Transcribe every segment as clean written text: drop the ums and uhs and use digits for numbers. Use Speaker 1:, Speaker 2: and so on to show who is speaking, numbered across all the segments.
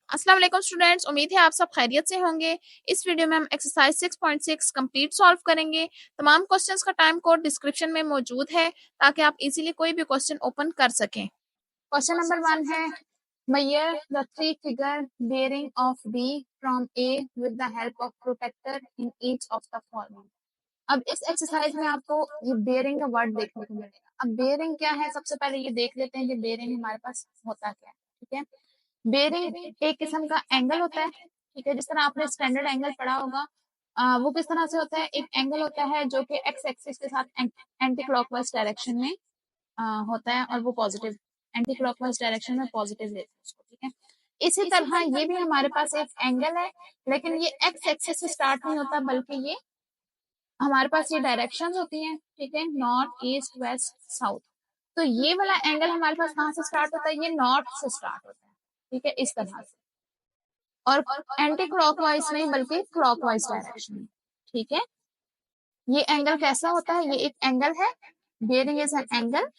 Speaker 1: अस्सलाम वालेकुम स्टूडेंट्स, उम्मीद है आप सब खैरियत से होंगे। इस वीडियो में हम एक्सरसाइज 6.6 कंप्लीट सॉल्व करेंगे। तमाम क्वेश्चंस का टाइम कोड डिस्क्रिप्शन में मौजूद है ताकि आप इजीली कोई भी क्वेश्चन ओपन कर सकें। क्वेश्चन नंबर 1 है measure the three figure bearing of B from A with the help of protractor in each of the following। अब इस एक्सरसाइज में आपको ये बेयरिंग का वर्ड देखने को मिलेगा। अब बेयरिंग क्या है, सबसे पहले ये देख लेते हैं कि बेयरिंग हमारे पास होता क्या है। ठीक है, बेयरिंग एक किस्म का एंगल होता है। ठीक है, जिस तरह आपने स्टैंडर्ड एंगल पढ़ा होगा, वो किस तरह से होता है, एक एंगल होता है जो कि एक्स एक्सिस के साथ एंटी क्लॉकवाइज डायरेक्शन में होता है और वो पॉजिटिव एंटी क्लॉकवाइज डायरेक्शन में पॉजिटिव लेते हैं उसको। ठीक है, इसी तरह ये भी हमारे पास एक एंगल है, लेकिन ये एक्स एक्सिस से स्टार्ट नहीं होता बल्कि ये हमारे पास ये डायरेक्शन होती हैं। ठीक है, नॉर्थ ईस्ट वेस्ट साउथ। तो ये वाला एंगल हमारे पास कहाँ से स्टार्ट होता है, ये नॉर्थ से स्टार्ट होता है। ठीक है, इस तरह से, और एंटी क्लॉकवाइज नहीं बल्कि क्लॉकवाइज डायरेक्शन में। ठीक है, ये एंगल कैसा होता है, ये एक एंगल है, bearing is an angle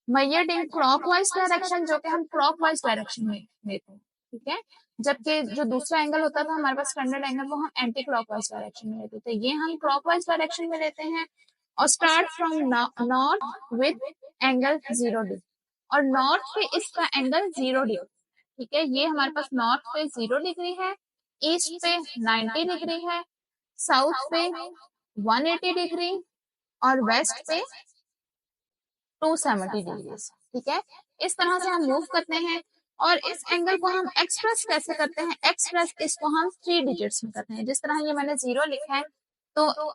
Speaker 1: measured in clockwise direction, जो कि हम क्लॉकवाइज डायरेक्शन में लेते हैं। ठीक है, जबकि जो दूसरा एंगल होता था हमारे पास स्टैंडर्ड एंगल, वो हम एंटी क्लॉकवाइज डायरेक्शन में लेते थे। ये हम क्लॉकवाइज डायरेक्शन में लेते हैं और start from north with angle 0 degree, और नॉर्थ पे इसका एंगल 0 डिग्री। ठीक है, ये हमारे पास नॉर्थ पे 0 डिग्री है, ईस्ट पे 90 डिग्री है, साउथ पे 180 डिग्री और वेस्ट पे 270 डिग्री। ठीक है, इस तरह से हम मूव करते हैं और इस एंगल को हम एक्सप्रेस कैसे करते हैं, एक्सप्रेस इसको हम 3 डिजिट्स में करते हैं। जिस तरह ये मैंने 0 लिखा है, तो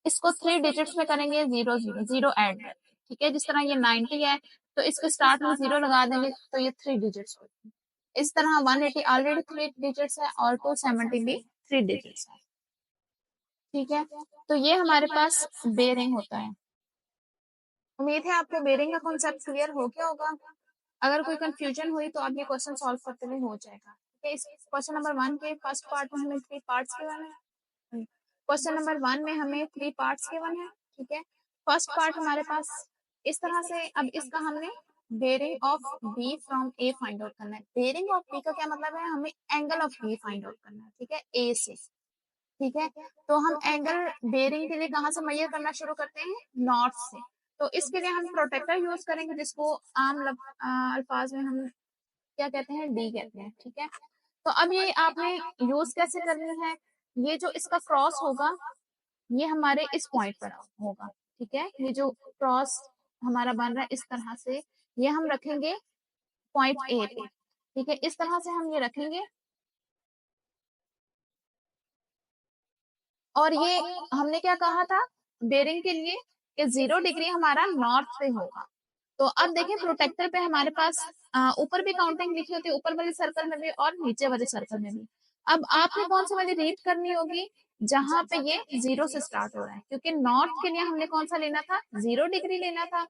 Speaker 1: इसको 3 डिजिट्स में करेंगे, 0 0 0 ऐड। ठीक है, जिस तरह ये 90 है तो इसके स्टार्ट में 0 लगा देंगे तो ये 3 डिजिट्स होते हैं। इस तरह 180 ऑलरेडी 3 डिजिट्स है और 270 भी 3 डिजिट्स है। ठीक है, तो ये हमारे पास बेयरिंग होता है। उम्मीद है आपको बेयरिंग का कॉन्सेप्ट क्लियर हो गया होगा। अगर कोई कंफ्यूजन हुई तो आप ये क्वेश्चन सॉल्व करते हुए हो जाएगा। ठीक है, इस क्वेश्चन नंबर 1 के फर्स्ट पार्ट में हमें 3 पार्ट्स गिवन है। क्वेश्चन नंबर 1 में हमें 3 पार्ट्स गिवन है। ठीक है, फर्स्ट पार्ट हमारे पास इस तरह से, अब इसका हमने bearing of B from A find out करना है। बेयरिंग ऑफ बी का क्या मतलब है, हमें angle of B find out करना है। ठीक है, ए से। ठीक है, तो हम एंगल बेयरिंग के लिए कहाँ से मेजर करना शुरू करते हैं, नॉर्थ से। तो इसके लिए हम प्रोटेक्टर यूज करेंगे, जिसको आम अल्फाज में हम क्या कहते हैं, डी कहते हैं। ठीक है, तो अब ये आपने यूज कैसे करनी है, ये जो इसका क्रॉस होगा ये हमारे इस पॉइंट पर होगा। ठीक है, ये जो क्रॉस हमारा बन रहा है इस तरह से, ये हम रखेंगे पॉइंट ए पे। ठीक है, इस तरह से हम ये रखेंगे और ये हमने क्या कहा था बेयरिंग के लिए कि 0 डिग्री हमारा नॉर्थ पे होगा। तो अब देखें प्रोटेक्टर पे हमारे पास ऊपर भी काउंटिंग लिखी होती है, ऊपर वाले सर्कल में भी और नीचे वाले सर्कल में भी। अब आपने कौन सी वाली रीड करनी होगी, जहां पे ये 0 से स्टार्ट हो रहा है, क्योंकि नॉर्थ के लिए हमने कौन सा लेना था, 0 डिग्री लेना था।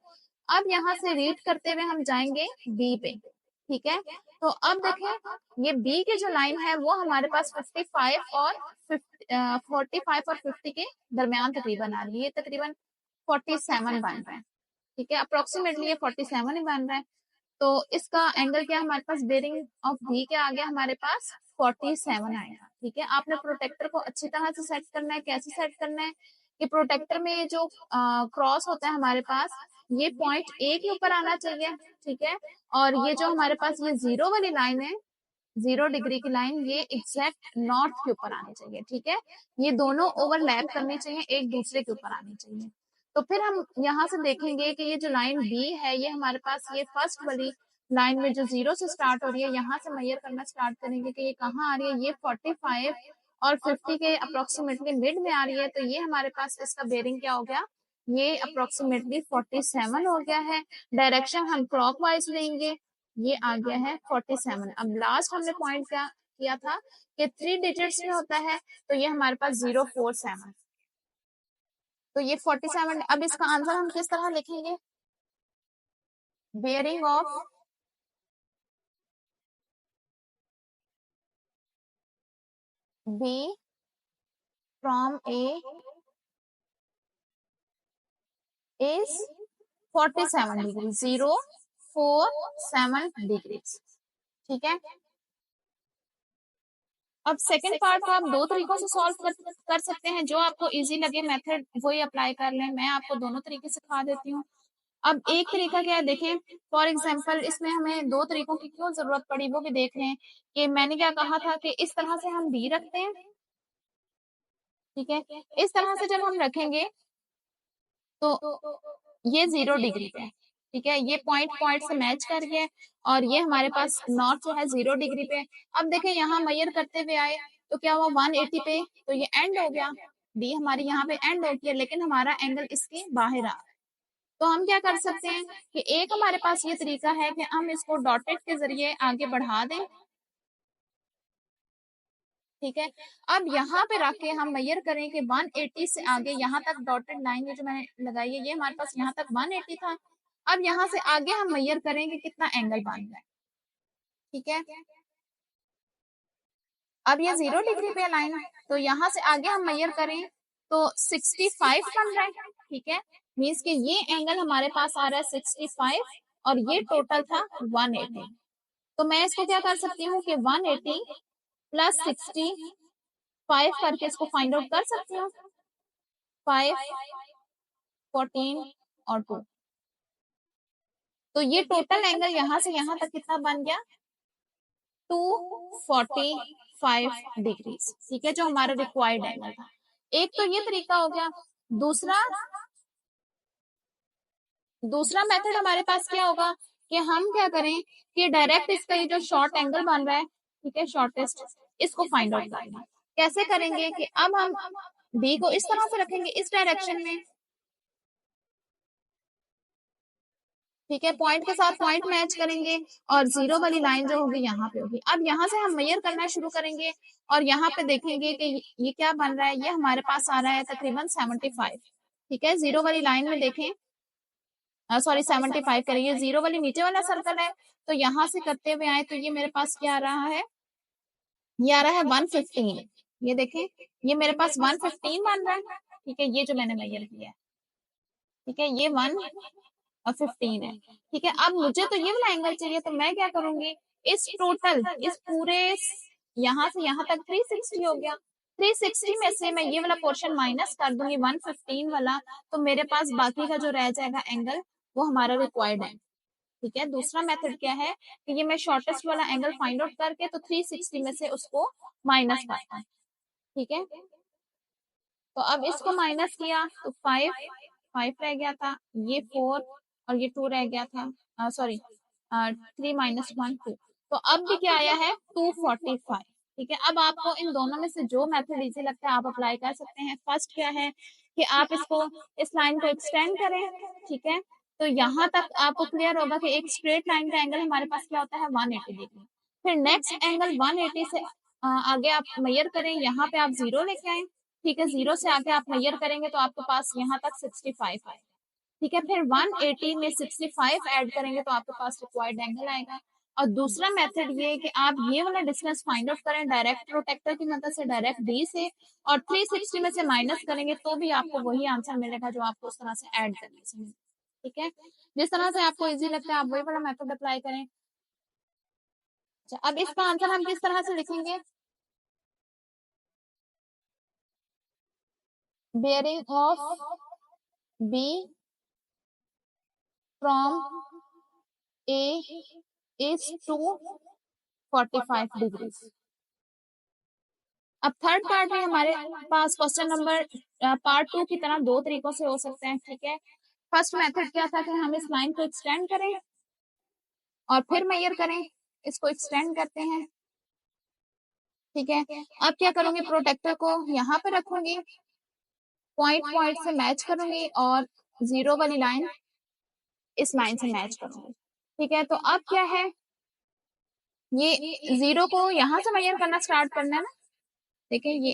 Speaker 1: अब यहाँ से रीड करते हुए हम जाएंगे बी पे। ठीक है, तो अब देखें ये बी की जो लाइन है वो हमारे पास 45 और 45 और 50 के दरमियान तकरीबन आ रही है, ये तकरीबन 47 बन रहा है। ठीक है, अप्रोक्सीमेटली ये 47 ही बन रहा है। तो इसका एंगल क्या हमारे पास, बेयरिंग ऑफ बी के आगे हमारे पास 47 आएगा। ठीक है, आपने प्रोटेक्टर को अच्छी तरह से सेट करना है। कैसे सेट करना है कि प्रोटेक्टर में जो क्रॉस होता है हमारे पास, ये पॉइंट ए के ऊपर आना चाहिए। ठीक है, और ये जो हमारे पास ये 0 वाली लाइन है, 0 डिग्री की लाइन, ये एग्जैक्ट नॉर्थ के ऊपर आनी चाहिए। ठीक है, ये दोनों ओवरलैप करनी चाहिए, एक दूसरे के ऊपर आनी चाहिए। तो फिर हम यहाँ से देखेंगे कि ये जो लाइन बी है, ये हमारे पास ये फर्स्ट वाली लाइन में जो 0 से स्टार्ट हो रही है, यहाँ से मेजर करना स्टार्ट करेंगे कि ये कहाँ आ रही है, ये 45 और 50 के अप्रोक्सीमेटली मिड में आ रही है। तो ये हमारे पास इसका बेयरिंग क्या हो गया, ये अप्रोक्सीमेटली 47 हो गया है। डायरेक्शन हम क्लॉकवाइज लेंगे, ये आ गया है 47। अब लास्ट हमने पॉइंट क्या किया था कि 3 डिजिट्स में होता है, तो ये हमारे पास 047, तो ये 47। अब इसका आंसर हम किस तरह लिखेंगे, bearing of B from A is 47 degree, 047 degree. ठीक है। अब सेकंड पार्ट को आप दो तरीकों से सॉल्व कर सकते हैं, जो आपको इजी लगे मेथड वही अप्लाई कर लें। मैं आपको दोनों तरीके सिखा देती हूँ। अब एक तरीका क्या है देखें, फॉर एग्जांपल इसमें हमें दो तरीकों की क्यों जरूरत पड़ी वो भी देख लें कि मैंने क्या कहा था कि इस तरह से हम बी रखते हैं, ठीक है। इस तरह से जब हम रखेंगे तो ये 0 डिग्री पे है, ठीक है। ये पॉइंट पॉइंट से मैच कर गया और ये हमारे पास नॉर्थ जो है 0 डिग्री पे। अब देखें यहाँ मेजर करते हुए आए तो क्या हुआ 180 पे, तो ये एंड हो गया, डी हमारी यहाँ पे एंड होती है, लेकिन हमारा एंगल इसके बाहर आ। तो हम क्या कर सकते हैं कि एक हमारे पास ये तरीका है कि हम इसको डॉटेड के जरिए आगे बढ़ा दें, ठीक है। अब यहाँ पे रख के हम मेजर करें कि 180 से आगे यहाँ तक डॉटेड लाइन ये जो मैंने लगाई है ये हमारे पास यहाँ तक 180 था। अब यहाँ से आगे हम मेजर करें कि कितना एंगल बन रहा है, ठीक है। अब ये 0 डिग्री पे लाइन है, तो यहाँ से आगे हम मेजर करें तो 65 बन रहा है, ठीक है। मीन्स कि ये एंगल हमारे पास आ रहा है 65 और ये टोटल था 180। तो मैं इसको क्या कर सकती हूँ कि 180 प्लस 65 करके इसको फाइंड आउट कर सकती हूँ, 5, 14 और 2। तो ये टोटल एंगल यहाँ से यहाँ तक कितना बन गया 245 डिग्री, ठीक है, जो हमारा रिक्वायर्ड एंगल था। एक तो ये तरीका हो गया। दूसरा दूसरा मेथड हमारे पास क्या होगा कि हम क्या करें कि डायरेक्ट इसका ये जो शॉर्ट एंगल बन रहा है, ठीक है, शॉर्टेस्ट, इसको फाइंड आउट करना। कैसे करेंगे कि अब हम बी को इस तरह से रखेंगे इस डायरेक्शन में, ठीक है, पॉइंट के साथ पॉइंट मैच करेंगे और 0 वाली लाइन जो होगी यहाँ पे होगी। अब यहाँ से हम मेजर करना शुरू करेंगे और यहाँ पे देखेंगे कि ये क्या बन रहा है, ये हमारे पास आ रहा है तकरीबन 75, ठीक है। 0 वाली लाइन में देखें, सॉरी 75 करिए, 0 वाली नीचे वाला सर्कल है, तो यहाँ से करते हुए आए तो ये मेरे पास क्या आ रहा है, ये आ रहा है 115। ये देखें ये मेरे पास 115 बन रहा है, ठीक है, ये जो मैंने मेजर किया है, ठीक है, ये 115 है, ठीक है। अब मुझे तो ये वाला एंगल चाहिए, तो मैं क्या करूंगी इस टोटल इस पूरे यहाँ से यहाँ तक 360 हो गया, 360 में से मैं ये वाला पोर्शन माइनस कर दूंगी 115 वाला, तो मेरे पास बाकी का जो रह जाएगा एंगल वो हमारा रिक्वायर्ड है, ठीक है। दूसरा मेथड क्या है कि ये मैं शॉर्टेस्ट वाला एंगल फाइंड आउट करके तो 360 में से उसको माइनस करता हूँ, ठीक है। तो अब इसको माइनस किया तो 5 रह गया था, ये 4 और ये 2 रह गया था, सॉरी 3 माइनस 1 2। तो अब भी क्या आया है 245, ठीक है। अब आपको इन दोनों में से जो मेथड इजी लगता है आप अप्लाई कर सकते हैं। फर्स्ट क्या है कि आप इसको इस लाइन को एक्सटेंड करें, ठीक है, तो यहाँ तक आपको क्लियर होगा कि एक स्ट्रेट लाइन का एंगल हमारे पास क्या होता है 180 डिग्री। फिर नेक्स्ट एंगल 180 से आगे आप मेजर करें, यहाँ पे आप 0 लेके आए, ठीक है, 0 से आगे आप मेजर करेंगे तो आपके पास यहाँ तक 65 आए, ठीक है। फिर 180 में 65 ऐड करेंगे तो आपके पास रिक्वायर्ड एंगल आएगा। और दूसरा मेथड ये है कि आप ये वाला डिस्टेंस फाइंड आउट करें डायरेक्ट प्रोटेक्टर की मदद से, डायरेक्ट डी से, और 360 में से माइनस करेंगे तो भी आपको वही आंसर मिलेगा जो आपको उस तरह से ऐड करने से मिलेगा, ठीक है। जिस तरह से आपको इजी लगता है आप वही वाला मेथड अप्लाई करें। अच्छा, अब इसका आंसर हम किस तरह से लिखेंगे, bearing of B from A is 245 degrees। अब थर्ड पार्ट में हमारे पास क्वेश्चन नंबर पार्ट 2 की तरह दो तरीकों से हो सकते हैं, ठीक है। फर्स्ट मेथड क्या था कि हम इस लाइन को एक्सटेंड करें और फिर मेजर करें, इसको एक्सटेंड करते हैं, ठीक है। अब क्या करूंगी प्रोटेक्टर को यहाँ पे रखूंगी, पॉइंट पॉइंट से मैच करूंगी और 0 वाली लाइन इस लाइन से मैच करूंगी, ठीक है। तो अब क्या है ये 0 को यहाँ से मेजर करना स्टार्ट करना है ना, देखिए ये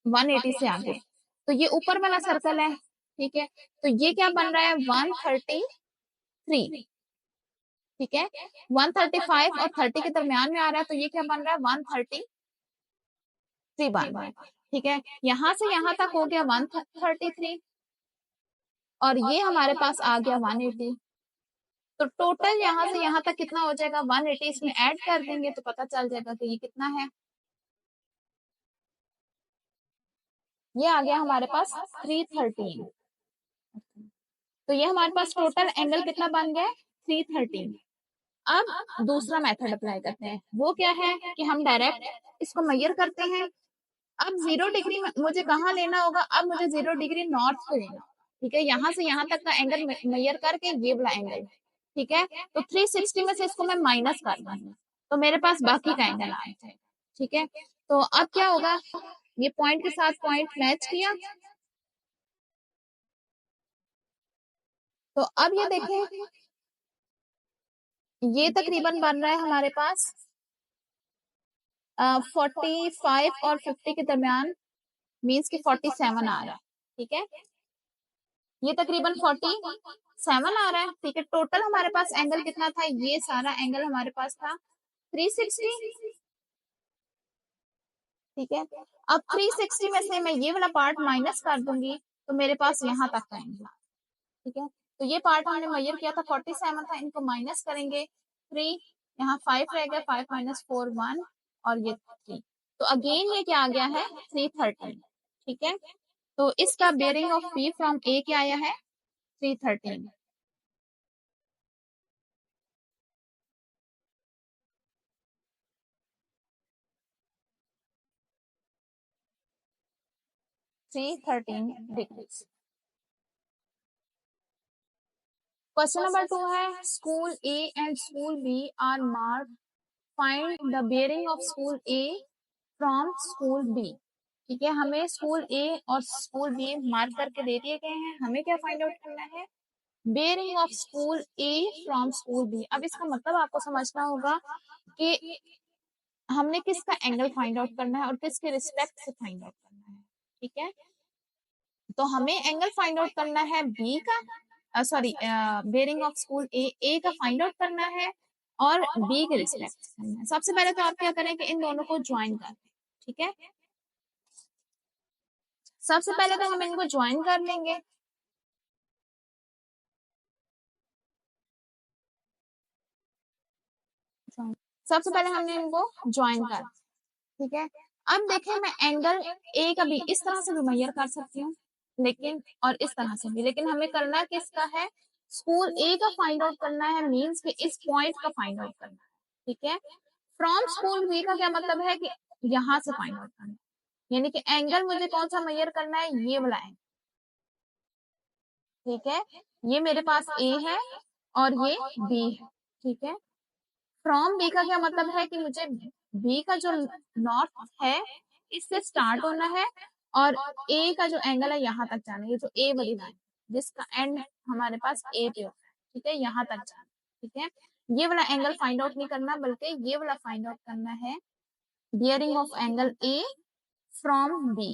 Speaker 1: 180 से आगे, तो ये ऊपर वाला सर्कल है, ठीक है। तो ये क्या बन रहा है 133, ठीक है, 135 और 30 के दरमियान में आ रहा है, तो ये क्या बन रहा है 133 बन रहा है, ठीक है। यहाँ से यहाँ तक हो गया 133 और ये हमारे पास आ गया 180, तो टोटल यहाँ से यहाँ तक कितना हो जाएगा, 180 इसमें ऐड कर देंगे तो पता चल जाएगा कि ये कितना है। ये आ गया हमारे पास 313। तो ये हमारे पास टोटल एंगल कितना बन गया, 313। अब दूसरा मेथड अप्लाई करते हैं, वो क्या है कि हम डायरेक्ट इसको मेजर करते हैं। अब 0 डिग्री मुझे कहाँ लेना होगा, अब मुझे 0 डिग्री नॉर्थ पे लेना होगा। ठीक है, यहाँ से यहाँ तक का एंगल मेजर करके ये वाला एंगल, ठीक है। तो 360 में से इसको मैं माइनस कर दूंगी तो मेरे पास बाकी का एंगल आ जाएगा। ठीक है, तो अब क्या होगा, ये पॉइंट के साथ पॉइंट मैच किया, तो अब ये देखें ये तकरीबन बन रहा है हमारे पास 45 और 50 के दरमियान, मीन्स कि 47 आ रहा है। ठीक है, ये तकरीबन 47 आ रहा है। ठीक है, टोटल हमारे पास एंगल कितना था, ये सारा एंगल हमारे पास था 360। ठीक है, अब 360 में से मैं ये वाला पार्ट माइनस कर दूंगी तो मेरे पास यहाँ तक का एंगल। ठीक है, तो ये पार्ट हमने मेजर किया था 47 था, इनको माइनस करेंगे 3, यहाँ 5 रह गया, 5 माइनस 4 1 और ये 3, तो अगेन ये क्या आ गया है 313। ठीक है, तो इसका bearing of B from A क्या आया है 313। डिग्रीज। क्वेश्चन नंबर 2 है, school A and school B are marked, find the bearing of school A from school B. ठीक है, हमें स्कूल ए और स्कूल बी मार्क करके दे दिए गए हैं, हमें क्या फाइंड आउट करना है, bearing of school A from school B. अब इसका मतलब आपको समझना होगा कि हमने किसका एंगल फाइंड आउट करना है और किसके रिस्पेक्ट से फाइंड आउट करना है। ठीक है, तो हमें एंगल फाइंड आउट करना है बी का, सॉरी बेयरिंग ऑफ स्कूल ए का फाइंड आउट करना है और बी के रिस्पेक्ट करना है। सबसे पहले तो आप क्या करें कि इन दोनों को ज्वाइन कर लें। ठीक है, सबसे पहले तो हम इनको ज्वाइन कर लेंगे। सबसे पहले हमने इनको ज्वाइन कर, ठीक है। अब देखें मैं एंगल ए का भी इस तरह से भी मेजर कर सकती हूँ, लेकिन और इस तरह से भी, लेकिन हमें करना किसका है, स्कूल ए का फाइंड आउट करना है, मींस कि इस पॉइंट का फाइंड आउट करना है। ठीक है, फ्रॉम स्कूल बी का क्या मतलब है कि यहाँ से फाइंड आउट करना है, यानी कि एंगल मुझे कौन सा मेजर करना है, ये वाला एंगल। ठीक है, ये मेरे पास ए है और ये बी है। ठीक है, फ्रॉम बी का क्या मतलब है कि मुझे बी का जो नॉर्थ है इससे स्टार्ट होना है और ए का जो एंगल है यहाँ तक जाना है, ये जो ए वाली लाइन जिसका एंड हमारे पास ए पे होता है। ठीक है, यहाँ तक जाना। ठीक है, ये वाला एंगल फाइंड आउट नहीं करना, बल्कि ये वाला फाइंड आउट करना है, bearing of angle A from B.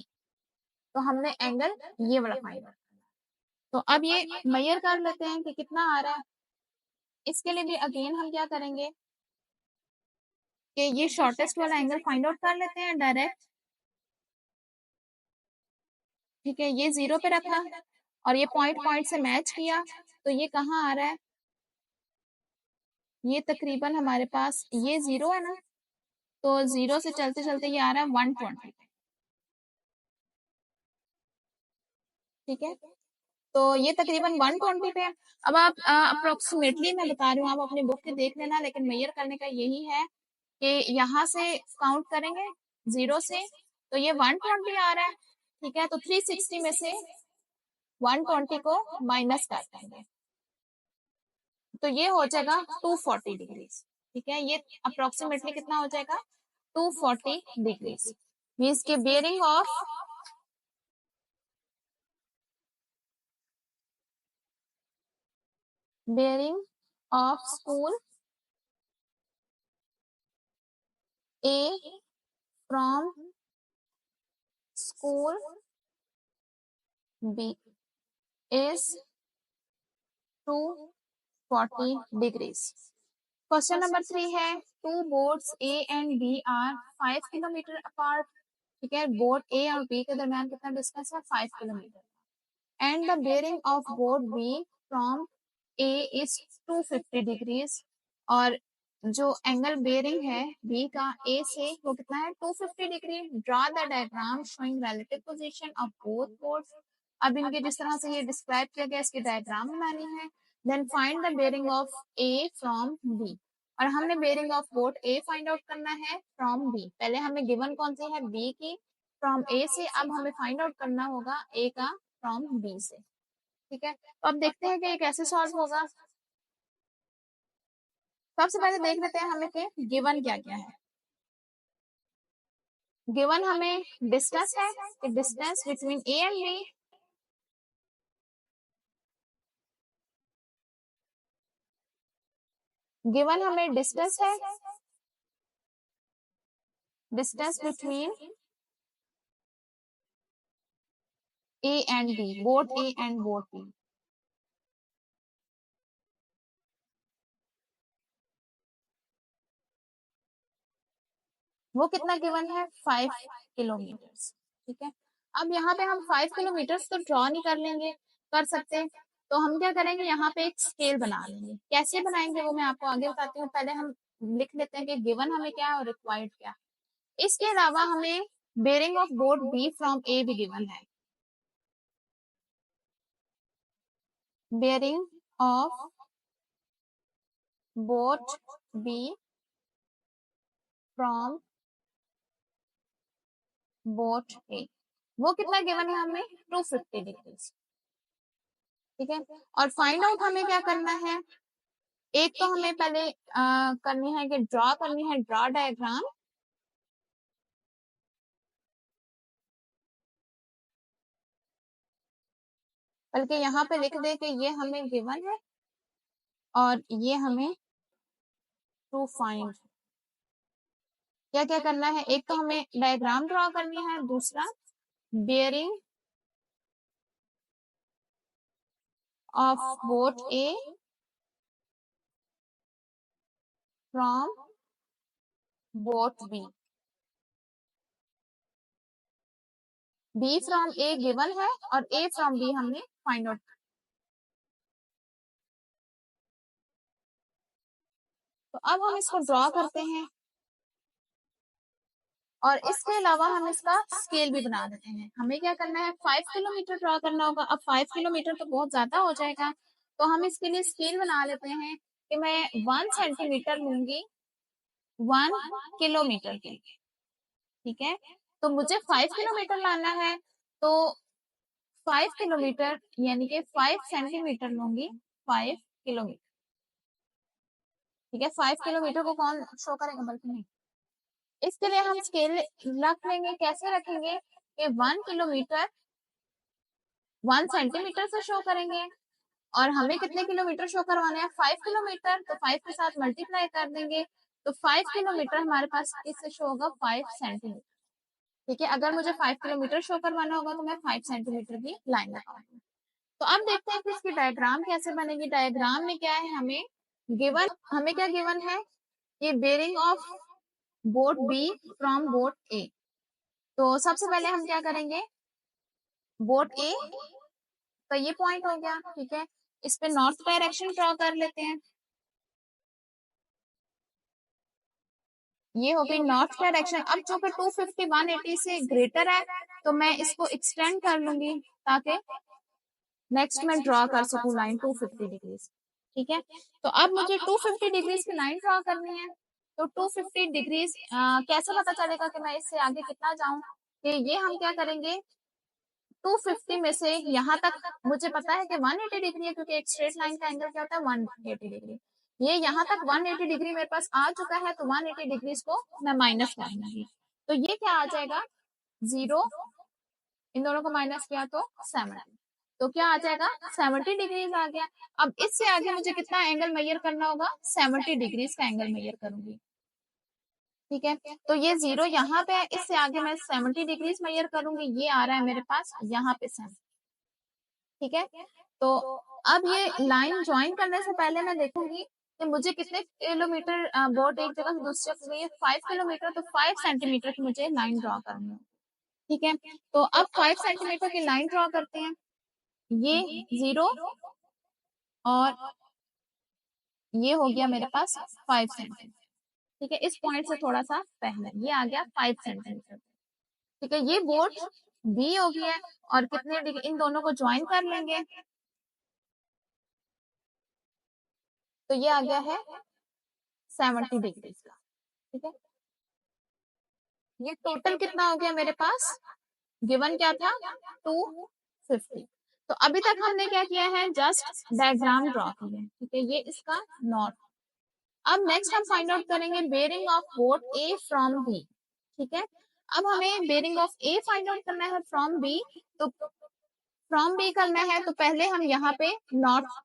Speaker 1: तो हमने एंगल ये वाला फाइंड आउट करना। तो अब ये मेजर कर लेते हैं कि कितना आ रहा है। इसके लिए भी अगेन हम क्या करेंगे कि ये शॉर्टेस्ट वाला एंगल फाइंड आउट कर लेते हैं डायरेक्ट। ठीक है, ये 0 पे रखा और ये पॉइंट पॉइंट से मैच किया, तो ये कहाँ आ रहा है, ये तकरीबन हमारे पास ये 0 है ना, तो 0 से चलते चलते ये आ रहा है 120। ठीक है, तो ये तकरीबन 120 पे है। अब आप अप्रोक्सीमेटली मैं बता रही हूँ, आप अपनी बुक में देख लेना, लेकिन मेजर करने का यही है कि यहाँ से काउंट करेंगे 0 से, तो ये 120 आ रहा है। ठीक है, तो 360 में से 120 को माइनस कर देंगे तो ये हो जाएगा 240 डिग्रीज। ठीक है, ये अप्रोक्सीमेटली कितना हो जाएगा, 240 डिग्रीज। मीन्स के bearing of school A from school B is 240 degrees. Question number 3 है, two boards A and B are 5 kilometre apart. ठीक है, बोर्ड ए और बी के दरमियान कितना डिस्टेंस है, 5 kilometre, and the bearing of board B from A is 250 degrees और जो एंगल बेयरिंग है बी का ए से वो कितना है 250 degree. Draw the diagram showing relative position of both boards. अब इनके जिस तरह से ये डिस्क्राइब किया गया इसकी डायग्राम बनानी है। Then find the bearing of A from B और हमने bearing of board A find out करना है फ्रॉम बी। पहले हमें गिवन कौन सी है बी की फ्रॉम ए से, अब हमें फाइंड आउट करना होगा ए का फ्रॉम बी से। ठीक है, तो अब देखते हैं कि ये कैसे सॉल्व होगा। सबसे पहले देख लेते हैं हमें कि गिवन क्या क्या है। गिवन हमें डिस्टेंस है कि distance between A and B. Given हमें डिस्टेंस है, distance between A and B, both A and both B. वो कितना गिवन है 5 किलोमीटर। ठीक है, अब यहाँ पे हम 5 किलोमीटर तो ड्रॉ नहीं कर लेंगे, कर सकते, तो हम क्या करेंगे यहाँ पे एक स्केल बना लेंगे। कैसे बनाएंगे वो मैं आपको आगे बताती हूँ, पहले हम लिख लेते हैं कि गिवन हमें क्या है और रिक्वायर्ड क्या है। इसके अलावा हमें bearing of board B from A भी गिवन है। Bearing of boat B from boat A, वो कितना गिवन है हमें 250 डिग्री। ठीक है, और फाइंड आउट हमें क्या करना है, एक तो हमें पहले करनी है कि ड्रॉ करनी है, ड्रॉ डायग्राम। बल्कि यहाँ पे लिख दे कि ये हमें गिवन है और ये हमें टू फाइंड। क्या क्या करना है, एक तो हमें डायग्राम ड्रॉ करनी है, दूसरा bearing of boat A from boat B. B from A given है और ए फ्रॉम बी हमने फाइंड आउट। तो अब हम इसको ड्रॉ करते हैं और इसके अलावा हम इसका स्केल भी बना देते हैं। हमें क्या करना है 5 किलोमीटर ड्रॉ करना होगा। अब 5 किलोमीटर तो बहुत ज्यादा हो जाएगा, तो हम इसके लिए स्केल बना लेते हैं कि मैं 1 सेंटीमीटर लूंगी 1 किलोमीटर के लिए। ठीक है, तो मुझे 5 किलोमीटर लाना है, तो 5 किलोमीटर यानी कि 5 सेंटीमीटर लूंगी 5 किलोमीटर। ठीक है, 5 किलोमीटर को कौन शो करेगा, बल्कि नहीं, इसके लिए हम स्केल रख लेंगे। कैसे रखेंगे कि 1 किलोमीटर 1 सेंटीमीटर से शो करेंगे और हमें कितने किलोमीटर शो करवाने हैं 5 किलोमीटर, तो 5 के साथ मल्टीप्लाई कर देंगे, तो 5 किलोमीटर हमारे पास किससे शो होगा 5 सेंटीमीटर। ठीक है, अगर मुझे 5 किलोमीटर शो करवाना होगा तो मैं 5 सेंटीमीटर की लाइन लगाऊंगी। तो अब देखते हैं कि इसकी डायग्राम कैसे बनेगी। डायग्राम में क्या है, हमें गिवन, हमें क्या गिवन है, ये bearing of boat B from boat A. तो सबसे पहले हम क्या करेंगे, बोट ए, तो ये पॉइंट हो गया। ठीक है, इस पे नॉर्थ डायरेक्शन ड्रॉ कर लेते हैं। ये हो गई नॉर्थ डायरेक्शन। अब चूंकि 250 180 से ग्रेटर है तो मैं इसको एक्सटेंड कर लूंगी ताकि नेक्स्ट मैं ड्रॉ कर सकूं लाइन 250 डिग्री। ठीक है, तो अब मुझे 250 डिग्री की लाइन ड्रॉ करनी है। तो 250 डिग्री कैसे पता चलेगा कि मैं इससे आगे कितना जाऊं, कि ये हम क्या करेंगे 250 में से यहाँ तक मुझे पता है कि 180 डिग्री है, क्योंकि एक स्ट्रेट लाइन का एंगल क्या होता है 180 डिग्री। ये यहाँ तक 180 डिग्री मेरे पास आ चुका है, तो 180 डिग्री को मैं माइनस कर दूंगी, तो ये क्या आ जाएगा 0, इन दोनों को माइनस किया तो 70, तो क्या आ जाएगा 70 डिग्री आ गया। अब इससे आगे मुझे कितना एंगल मेजर करना होगा 70 डिग्री का एंगल मेजर करूंगी। ठीक है, तो ये 0 यहाँ पे है, इससे आगे मैं 70 डिग्री मेजर करूंगी, ये आ रहा है मेरे पास यहाँ पे 70। ठीक है, तो अब ये लाइन ज्वाइन करने से पहले मैं देखूंगी कि मुझे कितने किलोमीटर बोट एक जगह से दूसरी जगह गई है 5 किलोमीटर, तो 5 सेंटीमीटर की मुझे लाइन ड्रॉ करनी है। ठीक है, तो अब 5 सेंटीमीटर की लाइन ड्रॉ करते हैं। ये 0 और ये हो गया मेरे पास 5 सेंटीमीटर, ठीक है। इस पॉइंट से थोड़ा सा पहले ये आ गया 5 सेंटीमीटर, ठीक है। ये बोट बी हो गया और कितने डिग्री, इन दोनों को ज्वाइन कर लेंगे तो ये आ गया है 70 डिग्री का, ठीक है। ये टोटल कितना हो गया मेरे पास, गिवन क्या था 250। तो अभी तक हमने क्या किया है, जस्ट डायग्राम ड्रॉ किया, ठीक है। ये इसका नॉर्थ। अब नेक्स्ट हम फाइंड आउट करेंगे bearing of boat A from B, ठीक है। अब हमें bearing of A find out करना है फ्रॉम बी, तो फ्रॉम बी करना है तो पहले हम यहाँ पे नॉर्थ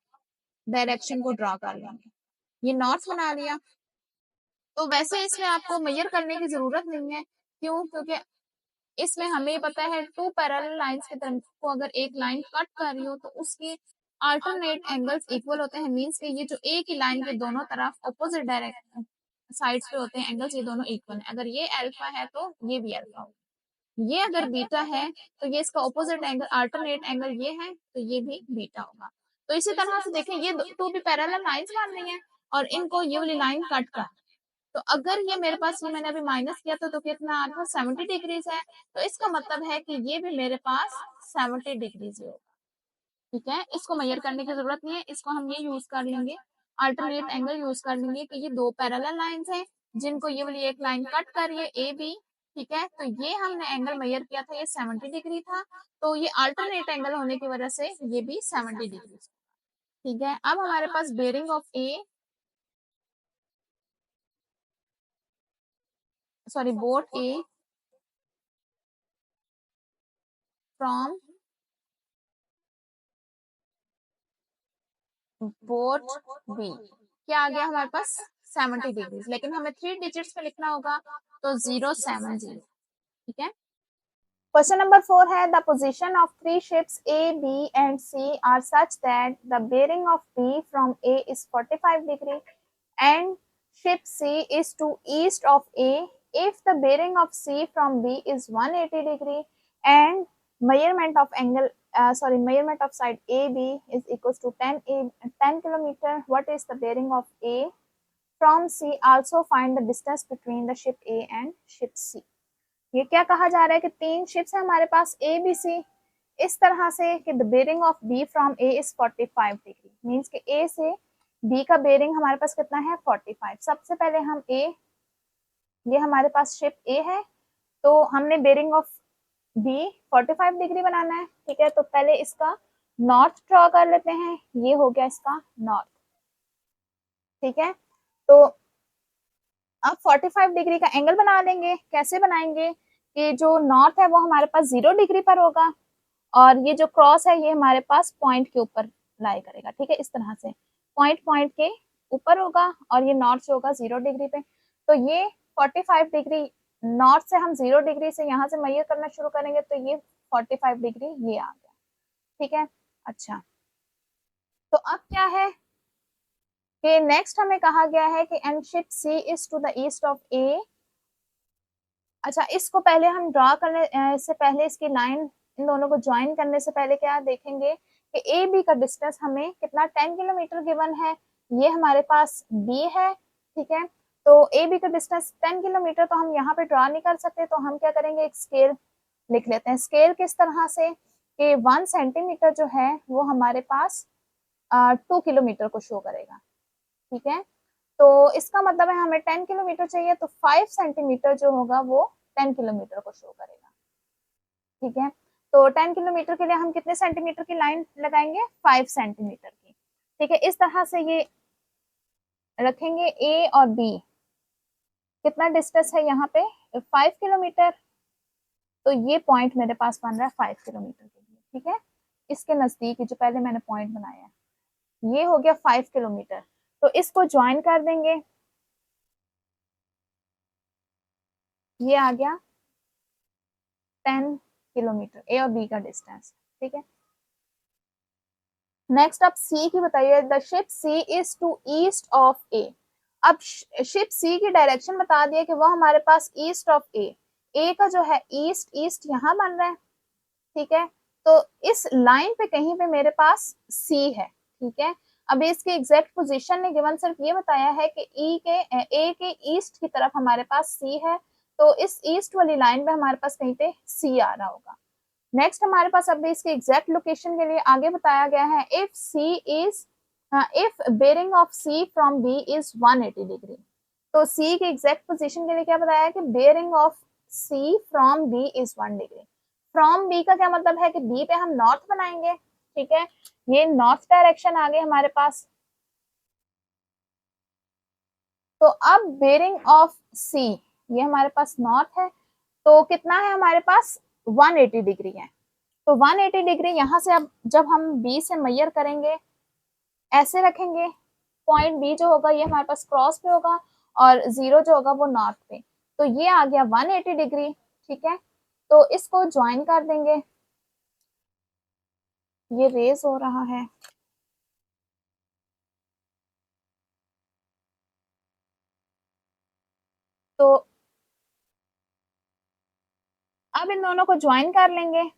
Speaker 1: डायरेक्शन को ड्रॉ कर लेंगे। ये नॉर्थ बना लिया। तो वैसे इसमें आपको मेजर करने की जरूरत नहीं है, क्यों, क्योंकि इसमें हमें पता है टू पैरेलल लाइंस की तरफ को अगर एक लाइन कट कर रही हो तो उसकी अल्टरनेट एंगल्स इक्वल होते हैं, मींस कि ये जो एक ही लाइन के दोनों तरफ ऑपोजिट डायरेक्शन साइड्स पे होते हैं एंगल्स, ये दोनों इक्वल हैं। अगर ये अल्फा है तो ये भी अल्फा होगा, ये अगर बीटा है तो ये इसका ऑपोजिट एंगल अल्टरनेट एंगल ये है तो ये भी बीटा होगा। तो इसी तरह से देखें ये टू भी पैरेलल लाइंस बन रही हैं और इनको ये वाली लाइन कट कर, तो अगर ये मेरे पास, ये मैंने अभी माइनस किया था तो कितना आ रहा, 70 डिग्रीज है, तो इसका मतलब है कि ये भी मेरे पास 70 डिग्रीज होगा, ठीक है। इसको मेजर करने की जरूरत नहीं है, इसको हम ये यूज कर लेंगे, अल्टरनेट एंगल यूज कर लेंगे कि ये दो पैरेलल लाइंस हैं जिनको ये वाली एक लाइन कट कर रही है ए बी, ठीक है। तो ये हमने एंगल मेजर किया था, ये 70 डिग्री था, तो ये अल्टरनेट एंगल होने की वजह से ये भी 70 डिग्री, ठीक है। अब हमारे पास bearing of A, sorry boat A from boat B, क्या आ गया हमारे पास 70 डिग्री, लेकिन हमें 3 डिजिट्स में लिखना होगा तो 070, ठीक है। क्वेश्चन नंबर 4 है the position of three ships A B and C are such that the bearing of B from A is 45 degree and ship C is to east of A if the bearing of C from B is 180 degree and measurement of angle measurement of side AB is equals to 10 kilometer. What is the bearing of A from C? Also find the distance between the ship A and ship C. ये क्या कहा जा रहा है कि तीन ships है हमारे पास A B C इस तरह से कि the bearing of B from A is 45 degree, means कि A से B का बेरिंग हमारे पास कितना है 45। सबसे पहले हम A, ये हमारे पास शिप A है, तो हमने बेरिंग ऑफ B 45 डिग्री बनाना है, ठीक है। तो पहले इसका नॉर्थ ड्रॉ कर लेते हैं, ये हो गया इसका नॉर्थ, ठीक है। तो अब 45 डिग्री का एंगल बना लेंगे, कैसे बनाएंगे कि जो नॉर्थ है वो हमारे पास 0 डिग्री पर होगा और ये जो क्रॉस है ये हमारे पास पॉइंट के ऊपर लाई करेगा, ठीक है। इस तरह से पॉइंट के ऊपर होगा और ये नॉर्थ से होगा 0 डिग्री पे, तो ये 45 डिग्री नॉर्थ से हम 0 डिग्री से यहाँ से मेजर करना शुरू करेंगे तो ये 45 डिग्री ये आ गया, ठीक है। अच्छा, तो अब क्या है कि नेक्स्ट हमें कहा गया है कि and ship C is to the east of A. अच्छा, इसको पहले हम ड्रॉ करने से पहले इसकी लाइन इन दोनों को ज्वाइन करने से पहले क्या देखेंगे कि ए बी का डिस्टेंस हमें कितना 10 किलोमीटर गिवन है, ये हमारे पास बी है, ठीक है। तो ए बी का डिस्टेंस 10 किलोमीटर तो हम यहाँ पे ड्रॉ नहीं कर सकते, तो हम क्या करेंगे एक स्केल लिख लेते हैं। स्केल किस तरह से कि 1 सेंटीमीटर जो है वो हमारे पास 2 किलोमीटर को शो करेगा, ठीक है। तो इसका मतलब है हमें 10 किलोमीटर चाहिए तो 5 सेंटीमीटर जो होगा वो 10 किलोमीटर को शो करेगा, ठीक है। तो 10 किलोमीटर के लिए हम कितने सेंटीमीटर की लाइन लगाएंगे 5 सेंटीमीटर की, ठीक है। इस तरह से ये रखेंगे ए और बी, कितना डिस्टेंस है यहाँ पे 5 किलोमीटर, तो ये पॉइंट मेरे पास बन रहा है 5 किलोमीटर के लिए, ठीक है। इसके नजदीक जो पहले मैंने पॉइंट बनाया है ये हो गया 5 किलोमीटर, तो इसको ज्वाइन कर देंगे, ये आ गया 10 किलोमीटर ए और बी का डिस्टेंस, ठीक है। नेक्स्ट अब सी की बताइए, the ship C is to east of A. अब शिप सी की डायरेक्शन बता दिया कि वो हमारे पास ईस्ट ऑफ ए का जो है ईस्ट, ईस्ट यहाँ बन रहा है, ठीक है। तो इस लाइन पे कहीं पे मेरे पास सी है, ठीक है। अभी इसकी एग्जैक्ट पोजीशन ने गिवन सिर्फ ये बताया है कि ए के ईस्ट की तरफ हमारे पास सी है, तो इस ईस्ट वाली लाइन पे हमारे पास कहीं पे सी आ रहा होगा। नेक्स्ट हमारे पास अभी इसकी एग्जैक्ट लोकेशन के लिए आगे बताया गया है, if C is if bearing of C from B is 180 degree. तो सी की एग्जैक्ट पोजीशन के लिए क्या बताया है कि bearing of C from B is 1 degree. From B का क्या मतलब है कि बी पे हम नॉर्थ बनाएंगे, ठीक है, ये नॉर्थ डायरेक्शन आ गई हमारे पास। तो अब बेरिंग ऑफ सी, ये हमारे पास नॉर्थ है, तो कितना है हमारे पास 180 डिग्री है। तो 180 डिग्री यहाँ से अब जब हम बी से मेजर करेंगे ऐसे रखेंगे, पॉइंट बी जो होगा ये हमारे पास क्रॉस पे होगा और जीरो जो होगा वो नॉर्थ पे, तो ये आ गया 180 डिग्री, ठीक है। तो इसको ज्वाइन कर देंगे, ये रेज हो रहा है, तो अब इन दोनों को ज्वाइन कर लेंगे।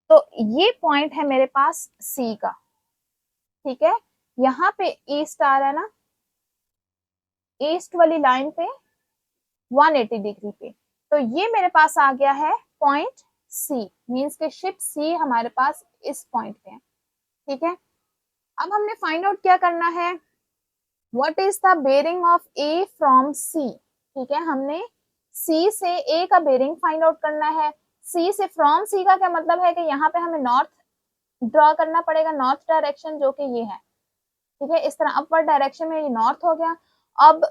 Speaker 1: तो ये पॉइंट है मेरे पास सी का, ठीक है, यहाँ पे ईस्ट आ रहा है ना, ईस्ट वाली लाइन पे 180 डिग्री पे, तो ये मेरे पास आ गया है पॉइंट सी, मींस के शिप सी हमारे पास इस पॉइंट पे है, ठीक है। अब हमने फाइंड आउट क्या करना है, what is the bearing of A from C, ठीक है, हमने सी से ए का बेरिंग फाइंड आउट करना है। सी से फ्रॉम सी का क्या मतलब है कि यहाँ पे हमें नॉर्थ ड्रॉ करना पड़ेगा, नॉर्थ डायरेक्शन जो कि ये है, ठीक है, इस तरह अपवर्ड डायरेक्शन में ये नॉर्थ हो गया। अब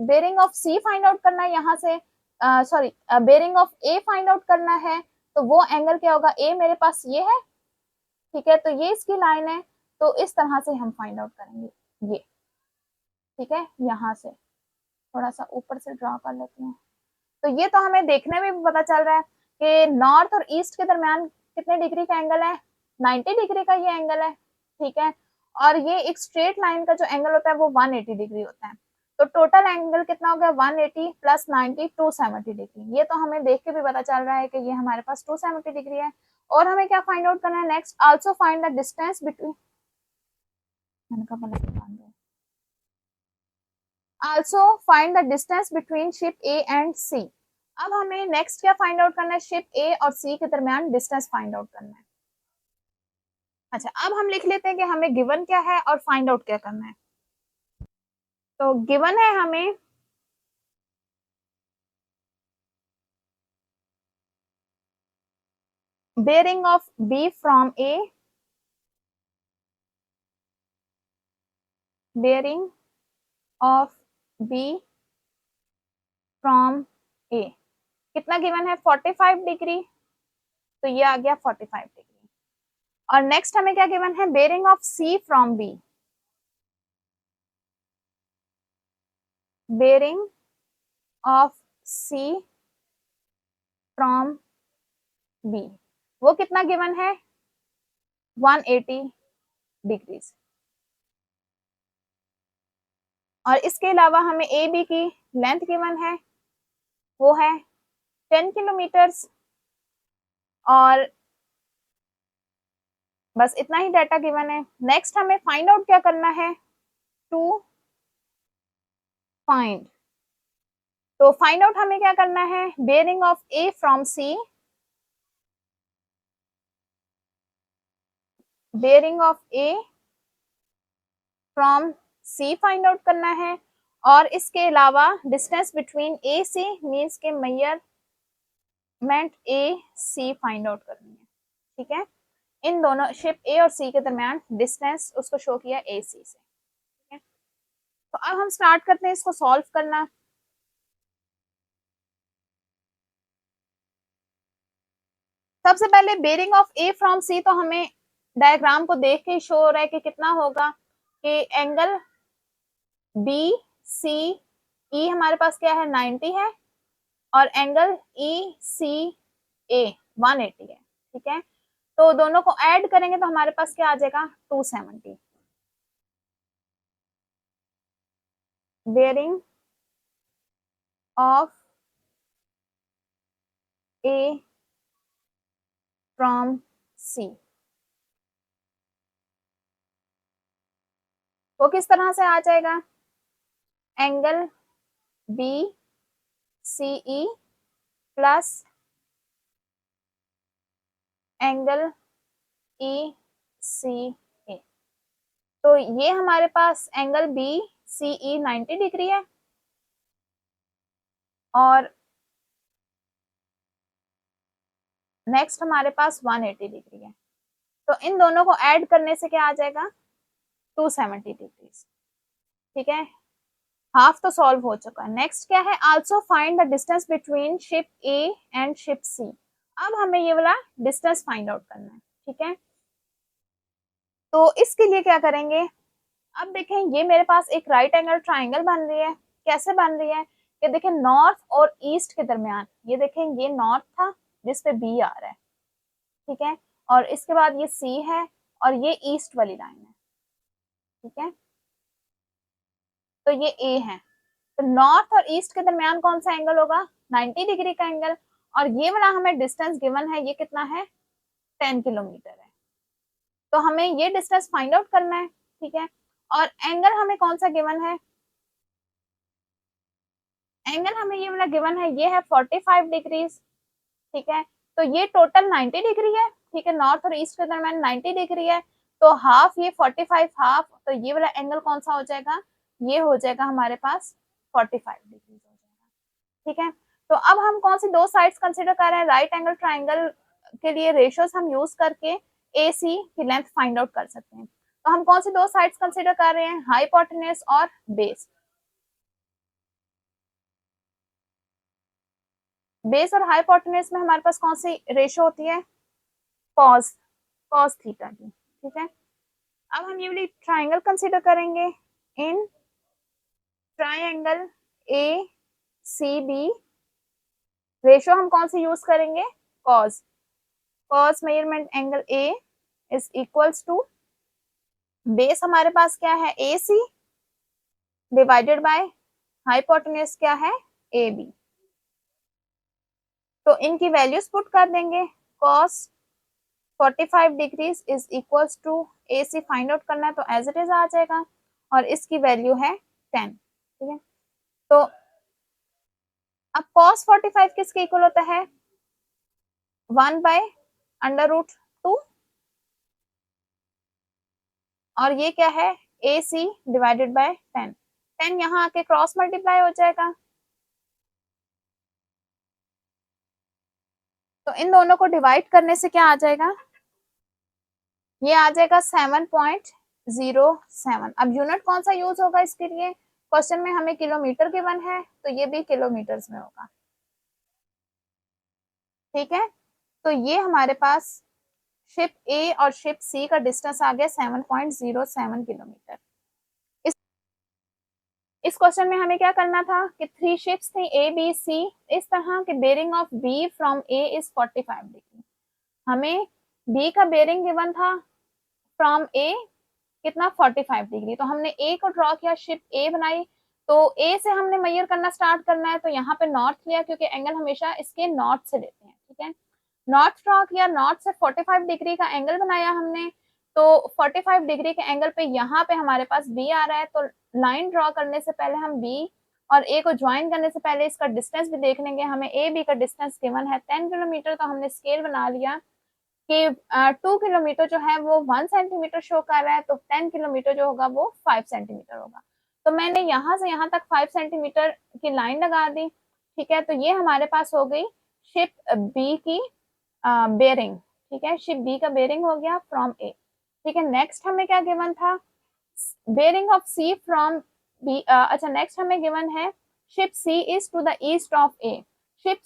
Speaker 1: bearing of C find out करना है यहाँ से, sorry bearing of A find out करना है, तो वो एंगल क्या होगा, ए मेरे पास ये है, ठीक है, तो ये इसकी लाइन है, तो इस तरह से हम फाइंड आउट करेंगे ये, ठीक है, यहाँ से थोड़ा सा ऊपर से ड्रॉ कर लेते हैं। तो ये तो हमें देखने में भी पता चल रहा है कि नॉर्थ और ईस्ट के दरमियान कितने डिग्री का एंगल है, 90 डिग्री का ये एंगल है, ठीक है, और ये एक स्ट्रेट लाइन का जो एंगल होता है वो 180 डिग्री होता है। तो टोटल एंगल कितना हो गया, 180 प्लस 90 270 डिग्री। ये तो हमें देख के भी पता चल रहा है कि ये हमारे पास 270 डिग्री है। और हमें क्या फाइंड आउट करना है next, also find the distance between, also find the distance between ship A and C. अब हमें नेक्स्ट क्या फाइंड आउट करना है, शिप ए और सी के दरमियान डिस्टेंस फाइंड आउट करना है। अच्छा, अब हम लिख लेते हैं कि हमें गिवन क्या है और फाइंड आउट क्या करना है। तो गिवन है हमें bearing of B from A, bearing of B from A कितना गिवन है, 45 डिग्री, तो ये आ गया 45 डिग्री। और नेक्स्ट हमें क्या गिवन है, bearing of C from B, bearing of C from B, वो कितना गिवन है, 180 डिग्रीज। और इसके अलावा हमें ए बी की लेंथ गिवन है, वो है 10 किलोमीटर्स। और बस इतना ही डाटा गिवन है। नेक्स्ट हमें फाइंड आउट क्या करना है, टू फाइंड, तो फाइंड आउट हमें क्या करना है, bearing of A from C, bearing of A from C find out करना है। और इसके अलावा distance between A C means के measurement A C find out करनी है, ठीक है, इन दोनों शिप ए और सी के दरमियान डिस्टेंस उसको शो किया ए सी से, ठीक है। तो अब हम स्टार्ट करते हैं इसको सॉल्व करना। सबसे पहले bearing of A from C, तो हमें डायग्राम को देख के शो हो रहा है कि कितना होगा, कि एंगल बी सी ई हमारे पास क्या है, 90 है, और एंगल ई सी ए 180 है, ठीक है। तो दोनों को ऐड करेंगे तो हमारे पास क्या आ जाएगा, 270। Bearing of A from C, वो किस तरह से आ जाएगा, angle B C E plus angle E C A. तो ये हमारे पास angle B C E 90 degree है और नेक्स्ट हमारे पास 180 डिग्री है। तो इन दोनों को ऐड करने से क्या आ जाएगा, 270 डिग्री। ठीक है, हाफ तो सॉल्व हो चुका है। नेक्स्ट क्या है, also find the distance between ship A and ship C. अब हमें ये वाला डिस्टेंस फाइंड आउट करना है। ठीक है, तो इसके लिए क्या करेंगे, अब देखें ये मेरे पास एक राइट एंगल ट्राइंगल बन रही है। कैसे बन रही है कि देखें नॉर्थ और ईस्ट के दरमियान, ये देखें ये नॉर्थ था जिसपे बी आ रहा है, ठीक है, और इसके बाद ये सी है और ये ईस्ट वाली लाइन है। ठीक है, तो ये ए है, तो नॉर्थ और ईस्ट के दरमियान कौन सा एंगल होगा, 90 डिग्री का एंगल। और ये वाला हमें डिस्टेंस गिवन है, ये कितना है, 10 किलोमीटर है। तो हमें ये डिस्टेंस फाइंड आउट करना है। ठीक है, और एंगल हमें कौन सा गिवन है, एंगल हमें ये वाला गिवन है, ये है 45 डिग्री। ठीक है, तो ये टोटल 90 डिग्री है। ठीक है, नॉर्थ और ईस्ट के दरमियान 90 डिग्री है, तो हाफ ये 45 हाफ, तो ये वाला एंगल कौन सा हो जाएगा, ये हो जाएगा हमारे पास 45 डिग्री हो जाएगा। ठीक है, तो अब हम कौन सी दो साइड्स कंसिडर कर रहे हैं, राइट एंगल ट्राइंगल के लिए रेशियोज हम यूज करके ए सी की लेंथ फाइंड आउट कर सकते हैं। तो हम कौन सी दो साइड्स कंसिडर कर रहे हैं, हाइपोटेन्यूज और बेस। बेस और हाइपोटेन्यूज में हमारे पास कौन सी रेशियो होती है, कॉस, कॉस थीटा की। ठीक है, अब हम ये वाली ट्राइंगल कंसिडर करेंगे। In triangle A C B ratio हम कौन सी यूज करेंगे, cos. Cos measurement angle A is equals to, base हमारे पास क्या है, A C divided by hypotenuse क्या है, ए बी। तो इनकी वैल्यूज पुट कर देंगे, cos 45 degrees is equals to A C find out करना है तो एज इट इज आ जाएगा, और इसकी वैल्यू है 10। ठीक है, तो अब cos 45 किसके इक्वल होता है, 1/√2, और ये क्या है, ए सी डिवाइडेड बाय 10। 10 यहाँ आके क्रॉस मल्टीप्लाई हो जाएगा, तो इन दोनों को डिवाइड करने से क्या आ जाएगा, ये आ जाएगा 7.07। अब यूनिट कौन सा यूज होगा इसके लिए, क्वेश्चन में हमें किलोमीटर गिवन है तो ये भी किलोमीटर्स में होगा। ठीक है, तो ये हमारे पास शिप ए और शिप सी का डिस्टेंस आ गया 7.07 किलोमीटर। इस क्वेश्चन में हमें क्या करना था कि 3 शिप्स थी ए बी सी, इस तरह के bearing of B from A is 45 degree. हमें बी का बेरिंग गिवन था फ्रॉम ए कितना, 45 डिग्री। तो हमने ए को ड्रॉ किया, शिप ए बनाई, तो ए से हमने मेजर करना स्टार्ट करना है, तो यहाँ पे नॉर्थ लिया क्योंकि एंगल हमेशा इसके नॉर्थ से लेते हैं। ठीक है, नॉर्थ ड्रॉ किया, नॉर्थ से 45 डिग्री का एंगल बनाया हमने, तो 45 डिग्री के एंगल पे यहाँ पे हमारे पास बी आ रहा है, तो लाइन ड्रॉ करने से पहले हम बी और ए को ज्वाइन करने से पहले इसका डिस्टेंस भी देख लेंगे। हमें ए बी का डिस्टेंस गिवन है 10 किलोमीटर, तो हमने स्केल बना लिया कि 2 किलोमीटर जो है वो 1 सेंटीमीटर शो कर रहा है, तो 10 किलोमीटर जो होगा वो 5 सेंटीमीटर होगा। तो मैंने यहाँ से यहाँ तक 5 सेंटीमीटर की लाइन लगा दी। ठीक है, तो ये हमारे पास हो गई शिप बी की बेरिंग। ठीक है, शिप बी का बेरिंग हो गया फ्रॉम ए। ठीक है, नेक्स्ट हमें क्या गिवन था, bearing of C from B. अच्छा, नेक्स्ट हमें गिवन है ship C is to the east of A. Ship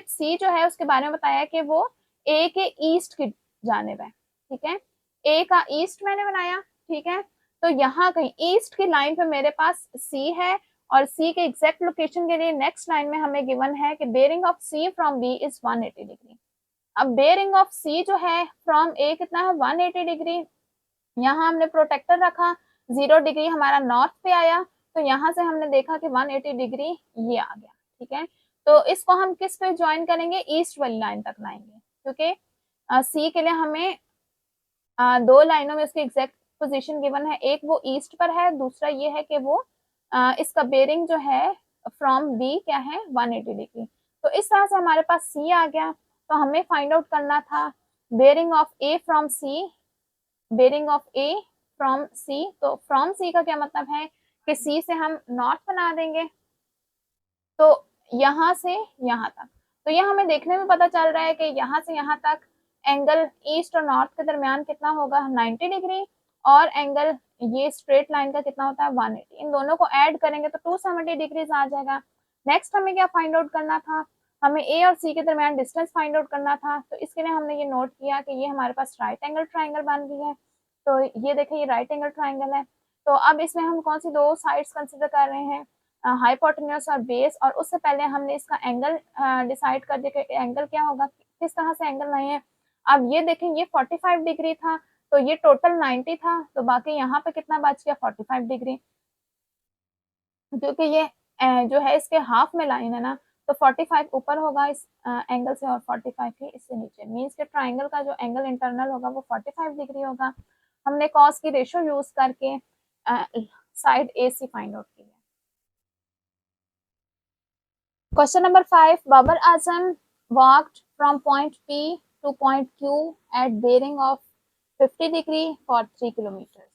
Speaker 1: C जो है उसके बारे में बताया कि वो ए के ईस्ट की जानिब है। ठीक है, ए का ईस्ट मैंने बनाया। ठीक है, तो यहाँ कहीं ईस्ट की लाइन पे मेरे पास सी है, और सी के एग्जैक्ट लोकेशन के लिए नेक्स्ट लाइन में हमें गिवन है कि bearing of C from B is 180 degree. अब बेरिंग ऑफ सी जो है फ्रॉम ए कितना है, 180 डिग्री। यहाँ हमने प्रोटेक्टर रखा, 0 डिग्री हमारा नॉर्थ पे आया, तो यहाँ से हमने देखा कि 180 डिग्री ये आ गया। ठीक है, तो इसको हम किस पे ज्वाइन करेंगे, ईस्ट वाली लाइन तक लाएंगे, क्योंकि सी के लिए हमें 2 लाइनों में उसकी एग्जैक्ट पोजीशन गिवन है, एक वो ईस्ट पर है, दूसरा ये है कि वो इसका बेरिंग जो है फ्रॉम बी क्या है 180 डिग्री। तो इस तरह से हमारे पास सी आ गया। तो हमें फाइंड आउट करना था bearing of A from C, bearing of A from C. तो फ्रॉम सी का क्या मतलब है कि सी से हम नॉर्थ बना देंगे, तो यहाँ से यहाँ तक। तो ये हमें देखने में पता चल रहा है कि यहाँ से यहाँ तक एंगल ईस्ट और नॉर्थ के दरमियान कितना होगा 90 डिग्री, और एंगल ये स्ट्रेट लाइन का कितना होता है 180। इन दोनों को ऐड करेंगे तो 270 डिग्रीज आ जाएगा। नेक्स्ट हमें क्या फाइंड आउट करना था, हमें ए और सी के दरमियान डिस्टेंस फाइंड आउट करना था। तो इसके लिए हमने ये नोट किया कि ये हमारे पास राइट एंगल ट्राइंगल बन गई है। तो ये देखिए ये राइट एंगल ट्राइंगल है। तो अब इसमें हम कौन सी दो साइड्स कंसिडर कर रहे हैं, हाइपोटेन्यूज और बेस। और उससे पहले हमने इसका एंगल डिसाइड कर दिया कि एंगल क्या होगा, किस तरह से एंगल लाए हैं। अब ये देखें ये 45 डिग्री था, तो ये टोटल 90 था, तो बाकी यहाँ पे कितना बच गया 45 डिग्री, क्योंकि ये जो है इसके हाफ में लाइन है ना, तो 45 ऊपर होगा इस एंगल से और 45 ही इससे नीचे। मीन्स के ट्राइंगल का जो एंगल इंटरनल होगा वो 45 डिग्री होगा। हमने कॉस की रेशियो यूज करके साइड ए सी फाइंड आउट की है। Question number 5. Babar Azam walked from point P to point Q at bearing of 50 degree for 3 kilometers.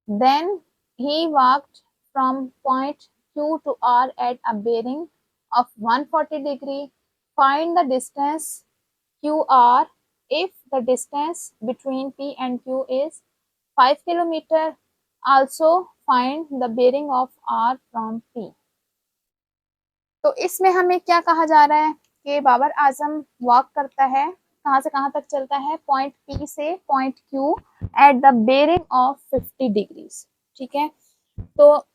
Speaker 1: Then he walked from point Q to R at a bearing of 140 degree. Find the distance QR if the distance between P and Q is 5 kilometer. Also find the bearing of R from P. तो इसमें हमें क्या कहा जा रहा है कि Babar Azam walk करता है, कहाँ से कहाँ तक चलता है, पॉइंट पी से point Q at the bearing of 50 degrees. ठीक है, तो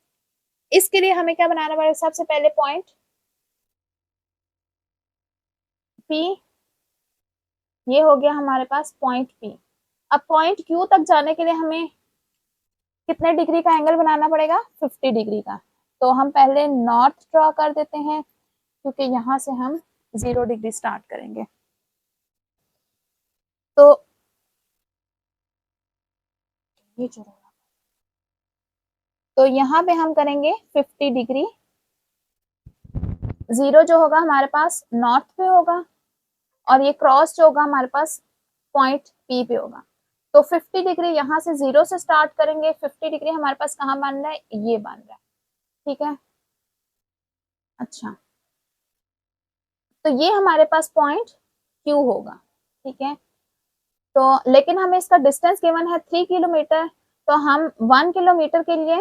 Speaker 1: इसके लिए हमें क्या बनाना पड़ेगा, सबसे पहले पॉइंट पी, ये हो गया हमारे पास पॉइंट पी। अब पॉइंट क्यू तक जाने के लिए हमें कितने डिग्री का एंगल बनाना पड़ेगा, 50 डिग्री का। तो हम पहले नॉर्थ ड्रॉ कर देते हैं, क्योंकि यहाँ से हम 0 डिग्री स्टार्ट करेंगे। तो ये तो यहाँ पे हम करेंगे 50 डिग्री, 0 जो होगा हमारे पास नॉर्थ पे होगा, और ये क्रॉस जो होगा हमारे पास पॉइंट पी पे होगा। तो 50 डिग्री यहाँ से 0 से स्टार्ट करेंगे, 50 डिग्री हमारे पास कहाँ बन रहा है, ये बन रहा है। ठीक है, अच्छा, तो ये हमारे पास पॉइंट क्यू होगा। ठीक है, तो लेकिन हमें इसका डिस्टेंस गिवन है 3 किलोमीटर, तो हम 1 किलोमीटर के लिए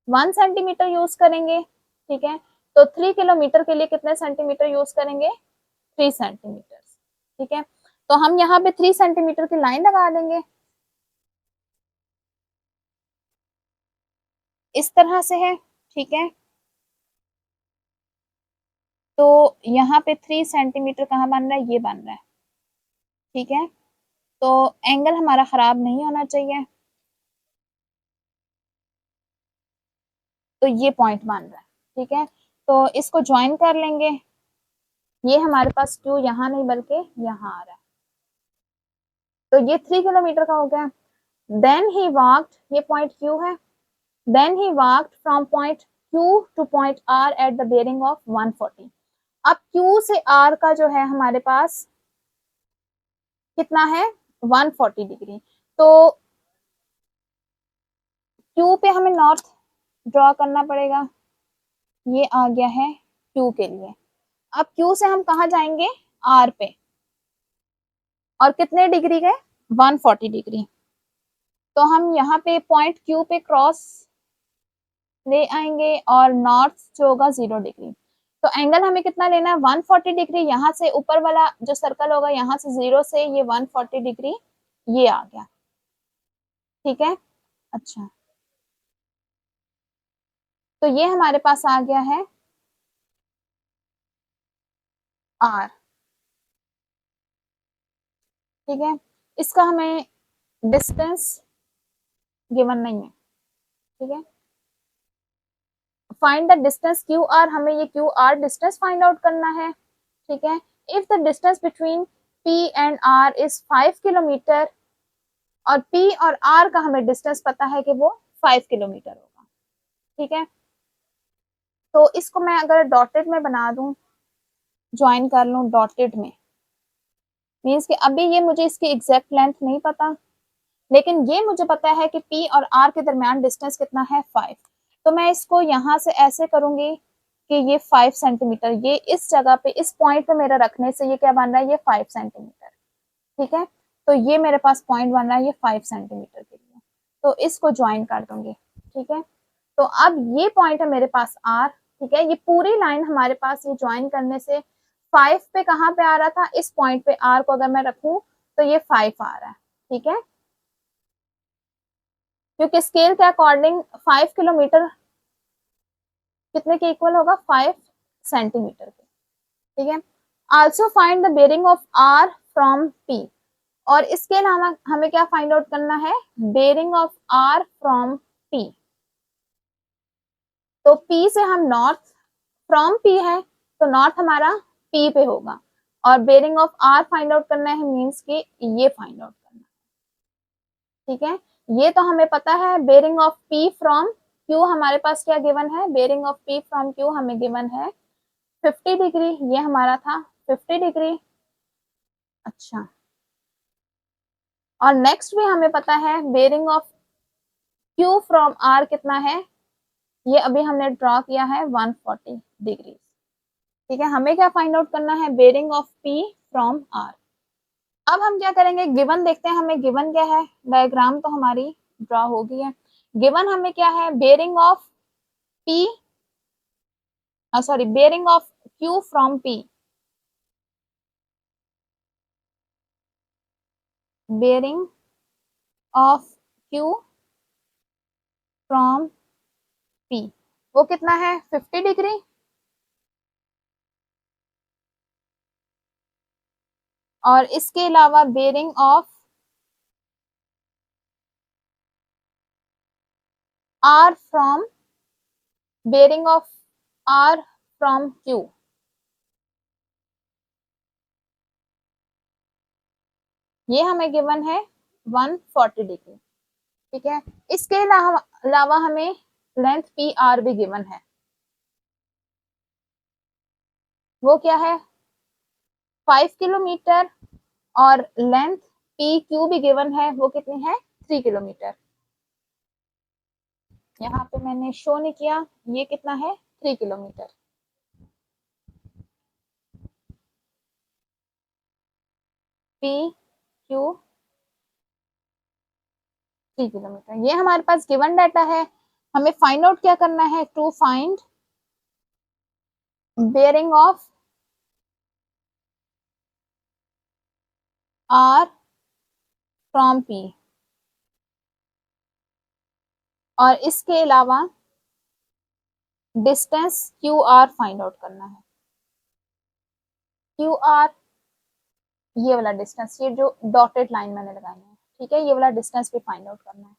Speaker 1: 1 सेंटीमीटर यूज करेंगे। ठीक है, तो 3 किलोमीटर के लिए कितने सेंटीमीटर यूज करेंगे, 3 सेंटीमीटर। ठीक है, तो हम यहाँ पे 3 सेंटीमीटर की लाइन लगा देंगे, इस तरह से है। ठीक है, तो यहाँ पे 3 सेंटीमीटर कहाँ बन रहा है, ये बन रहा है। ठीक है, तो एंगल हमारा खराब नहीं होना चाहिए, तो ये पॉइंट बन रहा है। ठीक है, तो इसको ज्वाइन कर लेंगे, ये हमारे पास क्यू यहाँ नहीं बल्कि यहाँ आ रहा है, तो ये 3 किलोमीटर का हो गया। देन ही वॉक्ड, ये पॉइंट क्यू है, then he walked from point Q to point R at the bearing of 140। अब क्यू से आर का जो है हमारे पास कितना है 140 डिग्री। तो क्यू पे हमें नॉर्थ ड्रॉ करना पड़ेगा, ये आ गया है क्यू के लिए। अब क्यू से हम कहा जाएंगे आर पे, और कितने डिग्री गए 140 डिग्री। तो हम यहाँ पे पॉइंट क्यू पे क्रॉस ले आएंगे और नॉर्थ जो होगा 0 डिग्री। तो एंगल हमें कितना लेना है 140 डिग्री, यहाँ से ऊपर वाला जो सर्कल होगा यहाँ से 0 से ये 140 डिग्री ये आ गया। ठीक है, अच्छा, तो ये हमारे पास आ गया है आर। ठीक है, इसका हमें डिस्टेंस गिवन नहीं है। ठीक है, find the distance Q R, हमें ये Q R distance find out करना है। ठीक है, if the distance between P and R is 5 kilometre, और P और R का हमें डिस्टेंस पता है कि वो 5 किलोमीटर होगा। ठीक है, तो इसको मैं अगर डॉटेड में बना दूं, ज्वाइन कर लूं डॉटेड में, मीन्स कि अभी ये मुझे इसकी एग्जैक्ट लेंथ नहीं पता, लेकिन ये मुझे पता है कि P और R के दरमियान डिस्टेंस कितना है 5। तो मैं इसको यहाँ से ऐसे करूंगी कि ये 5 सेंटीमीटर, ये इस जगह पे इस पॉइंट पे मेरा रखने से ये क्या बन रहा है, ये 5 सेंटीमीटर। ठीक है, तो ये मेरे पास पॉइंट बन रहा है ये 5 सेंटीमीटर के लिए, तो इसको ज्वाइन कर दूंगी। ठीक है, तो अब ये पॉइंट है मेरे पास R। ठीक है, ये पूरी लाइन हमारे पास ये ज्वाइन करने से 5 पे कहाँ पे आ रहा था, इस पॉइंट पे R को अगर मैं रखूं तो ये 5 आ रहा है। ठीक है, क्योंकि स्केल के अकॉर्डिंग 5 किलोमीटर कितने के इक्वल होगा, 5 सेंटीमीटर के। ठीक है, also find the bearing of R from P, और इसके अलावा हमें क्या फाइंड आउट करना है, bearing of R from P। तो P से हम नॉर्थ, फ्रॉम P है तो नॉर्थ हमारा P पे होगा, और bearing of R find out करना है, मींस कि ये फाइंड आउट करना है। ठीक है, ये तो हमें पता है, bearing of P from Q हमारे पास क्या गिवन है, bearing of P from Q हमें गिवन है 50 डिग्री, ये हमारा था 50 डिग्री। अच्छा, और नेक्स्ट भी हमें पता है bearing of Q from R कितना है, ये अभी हमने ड्रॉ किया है 140 डिग्री। ठीक है, हमें क्या फाइंड आउट करना है, bearing of P from R। अब हम क्या करेंगे, गिवन देखते हैं हमें गिवन क्या है, डायग्राम तो हमारी ड्रॉ हो गई है। गिवन हमें क्या है, bearing of P, sorry bearing of Q from P, bearing of Q from P वो कितना है 50 डिग्री, और इसके अलावा bearing of R from, bearing of R from Q, ये हमें गिवन है 140 डिग्री। ठीक है, इसके अलावा हमें लेंथ पी आर भी गिवन है, वो क्या है 5 किलोमीटर, और लेंथ पी क्यू भी गिवन है, वो कितनी है 3 किलोमीटर। यहाँ पे मैंने शो नहीं किया, ये कितना है 3 किलोमीटर। पी क्यू 3 किलोमीटर, ये हमारे पास गिवन डाटा है। हमें फाइंड आउट क्या करना है, to find bearing of R from P, और इसके अलावा distance Q R find out करना है। क्यू आर ये वाला डिस्टेंस, ये जो डॉटेड लाइन मैंने लगाई है, ठीक है, ये वाला डिस्टेंस भी फाइंड आउट करना है।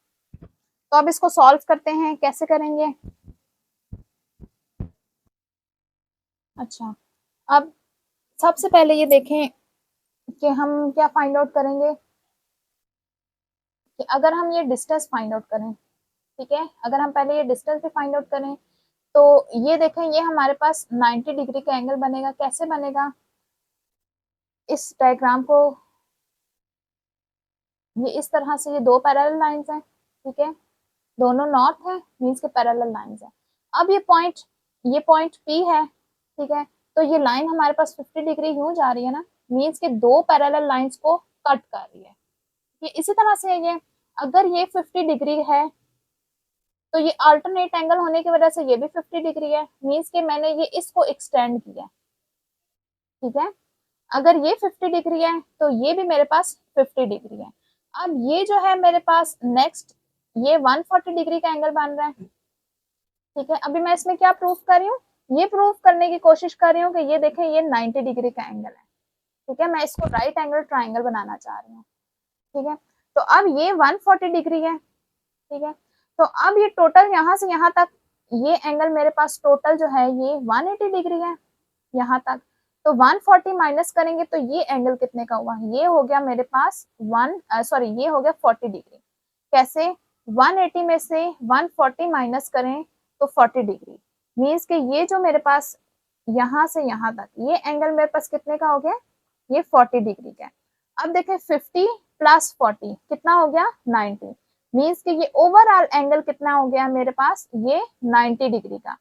Speaker 1: तो अब इसको सॉल्व करते हैं, कैसे करेंगे। अच्छा, अब सबसे पहले ये देखें कि हम क्या फाइंड आउट करेंगे, कि अगर हम ये डिस्टेंस फाइंड आउट करें, ठीक है, अगर हम पहले ये डिस्टेंस भी फाइंड आउट करें, तो ये देखें ये हमारे पास 90 डिग्री का एंगल बनेगा। कैसे बनेगा, इस डायग्राम को, ये इस तरह से, ये दो पैरेलल लाइंस हैं, ठीक है, दोनों नॉर्थ है, मींस के पैरेलल लाइंस है। अब ये पॉइंट P है, ठीक है, तो ये लाइन हमारे पास 50 डिग्री यूं जा रही है ना, मींस के दो पैरेलल लाइंस को कट कर रही है। ये इसी तरह से ये, अगर ये 50 डिग्री है तो ये अल्टरनेट एंगल होने की वजह से ये भी 50 डिग्री है, मींस के मैंने ये इसको एक्सटेंड किया, ठीक है। अगर ये 50 डिग्री है तो ये भी मेरे पास 50 डिग्री है। अब ये जो है मेरे पास नेक्स्ट, ये 140 डिग्री का एंगल बन रहा है, ठीक है। अभी मैं इसमें क्या प्रूफ कर रही हूँ, ये प्रूफ करने की कोशिश कर रही हूँ कि ये देखें ये 90 डिग्री का एंगल है, ठीक है, मैं इसको राइट एंगल ट्राइंगल बनाना चाह रही हूँ, ठीक है। तो अब ये 140 डिग्री है, ठीक है, तो अब ये टोटल यहाँ से यहाँ तक ये एंगल मेरे पास टोटल जो है ये 180 डिग्री है यहाँ तक। तो 140 माइनस करेंगे तो ये एंगल कितने का हुआ, ये हो गया मेरे पास ये हो गया 40 डिग्री। कैसे, 180 में से 140 माइनस करें तो 40 डिग्री, मीन्स कि ये जो मेरे पास यहाँ से यहाँ तक ये एंगल मेरे पास कितने का हो गया, ये 40 डिग्री का। अब देखें 50 प्लस 40 कितना हो गया 90, मीन्स कि ये ओवरऑल एंगल कितना हो गया मेरे पास, ये 90 डिग्री का।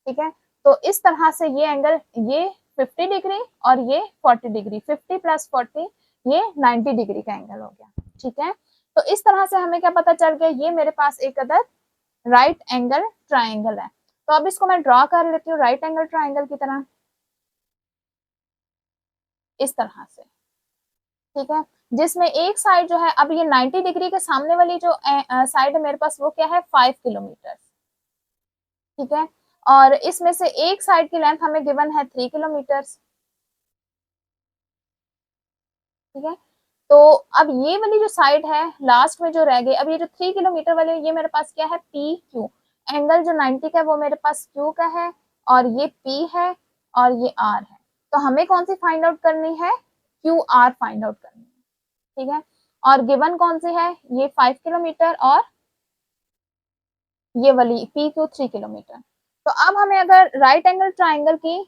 Speaker 1: ठीक है, तो इस तरह से ये एंगल, ये 50 डिग्री और ये 40 डिग्री, 50 प्लस 40 ये 90 डिग्री का एंगल हो गया। ठीक है, तो इस तरह से हमें क्या पता चल गया, ये मेरे पास एक अदर राइट एंगल ट्राइंगल है। तो अब इसको मैं ड्रॉ कर लेती हूँ राइट एंगल ट्राइंगल की तरह, इस तरह से। ठीक है, जिसमें एक साइड जो है, अब ये 90 डिग्री के सामने वाली जो साइड है मेरे पास वो क्या है 5 किलोमीटर। ठीक है, और इसमें से एक साइड की लेंथ हमें गिवन है 3 किलोमीटर। ठीक है, तो अब ये वाली जो साइड है लास्ट में जो रह गई, अब ये जो 3 किलोमीटर वाली ये मेरे पास क्या है पी क्यू, एंगल जो 90 का है वो मेरे पास क्यू का है, और ये पी है और ये आर है। तो हमें कौन सी फाइंड आउट करनी है, क्यू आर फाइंड आउट करनी है। ठीक है, और गिवन कौन सी है, ये 5 किलोमीटर और ये वाली पी क्यू 3 किलोमीटर। तो अब हमें अगर राइट एंगल ट्राइंगल की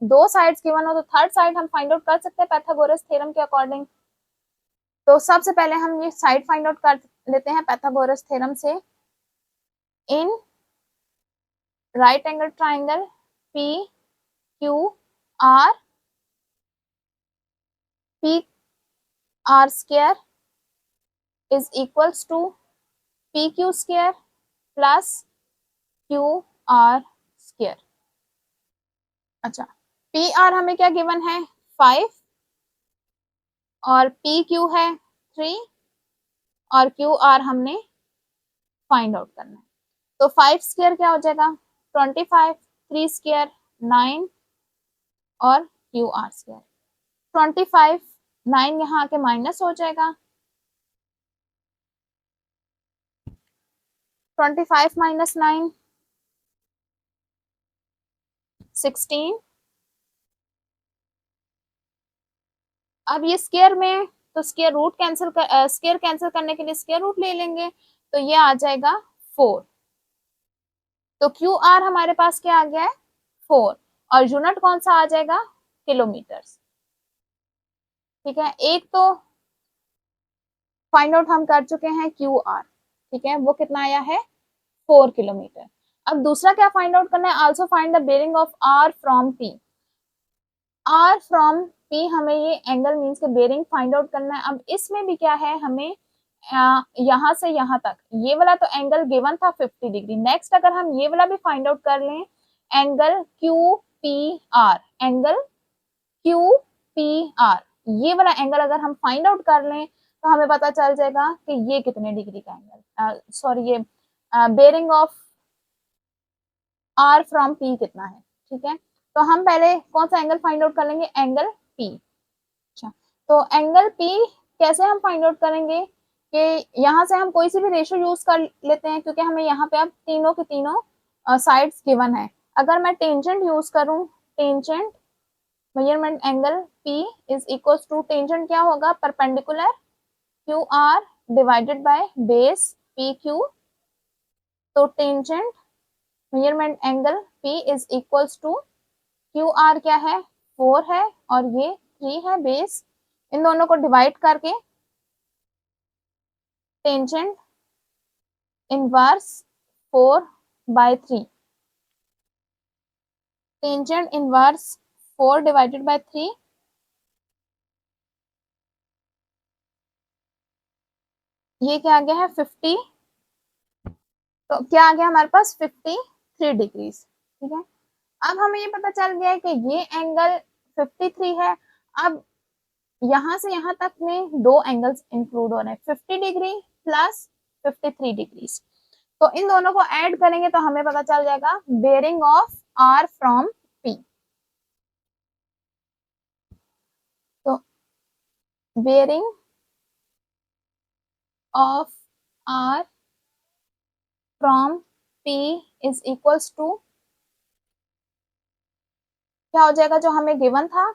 Speaker 1: दो साइड्स गिवन हो तो थर्ड साइड हम फाइंड आउट कर सकते हैं पाइथागोरस थ्योरम के अकॉर्डिंग। तो सबसे पहले हम ये साइड फाइंड आउट कर लेते हैं पाइथागोरस थ्योरम से। In right angle triangle P Q R, P R square is equals to P Q square plus Q R square. अच्छा, पी आर हमें क्या गिवन है 5 और पी क्यू है 3 और क्यू आर हमने फाइंड आउट करना है। तो 5 स्क्वायर क्या हो जाएगा 25, 3 स्क्वायर 9 और क्यू आर स्क्वायर 25, 9 यहाँ आके माइनस हो जाएगा, 25 माइनस 9 16। अब ये स्क्वायर में तो स्क्वायर रूट कैंसिल कर, स्क्वायर कैंसिल करने के लिए स्क्वायर रूट ले लेंगे, तो ये आ जाएगा 4। तो क्यू आर हमारे पास क्या आ गया है 4, और यूनिट कौन सा आ जाएगा किलोमीटर। ठीक है, एक तो फाइंड आउट हम कर चुके हैं क्यू आर, ठीक है, वो कितना आया है 4 किलोमीटर। अब दूसरा क्या फाइंड आउट करना है, also find the bearing of R from P. R from P हमें ये एंगल मीन्स के बेरिंग फाइंड आउट करना है। अब इसमें भी क्या है, हमें यहाँ से यहाँ तक ये वाला तो एंगल गिवन था 50 डिग्री। नेक्स्ट अगर हम ये वाला भी फाइंड आउट कर लें, angle Q P are, angle Q P are, ये वाला एंगल अगर हम फाइंड आउट कर लें तो हमें पता चल जाएगा कि ये कितने डिग्री का एंगल, सॉरी ये bearing of R from P कितना है। ठीक है, तो हम पहले कौन सा एंगल फाइंड आउट कर लेंगे, एंगल पी। अच्छा, तो एंगल पी कैसे हम फाइंड आउट करेंगे कि यहाँ से हम कोई सी भी रेशो यूज कर लेते हैं, क्योंकि हमें यहाँ पे अब तीनों के तीनों साइड्स गिवन है। अगर मैं टेंजेंट यूज करूं, tangent measurement angle P is equal to, tangent क्या होगा perpendicular Q R divided by base P Q. तो tangent measurement angle P is equal to Q R क्या है 4 है और ये 3 है बेस, इन दोनों को डिवाइड करके tangent inverse 4/3, tangent inverse 4 divided by 3, ये क्या आ गया है 50। तो क्या आ गया हमारे पास 53 डिग्रीज। ठीक है, अब हमें ये पता चल गया है कि ये एंगल 53 है। अब यहाँ से यहाँ तक में दो एंगल्स इंक्लूड हो रहे हैं 50 डिग्री प्लस 53 डिग्रीज। तो इन दोनों को ऐड करेंगे तो हमें पता चल जाएगा bearing of R from P. तो bearing of R from P is equals to क्या हो जाएगा जो हमें गिवन था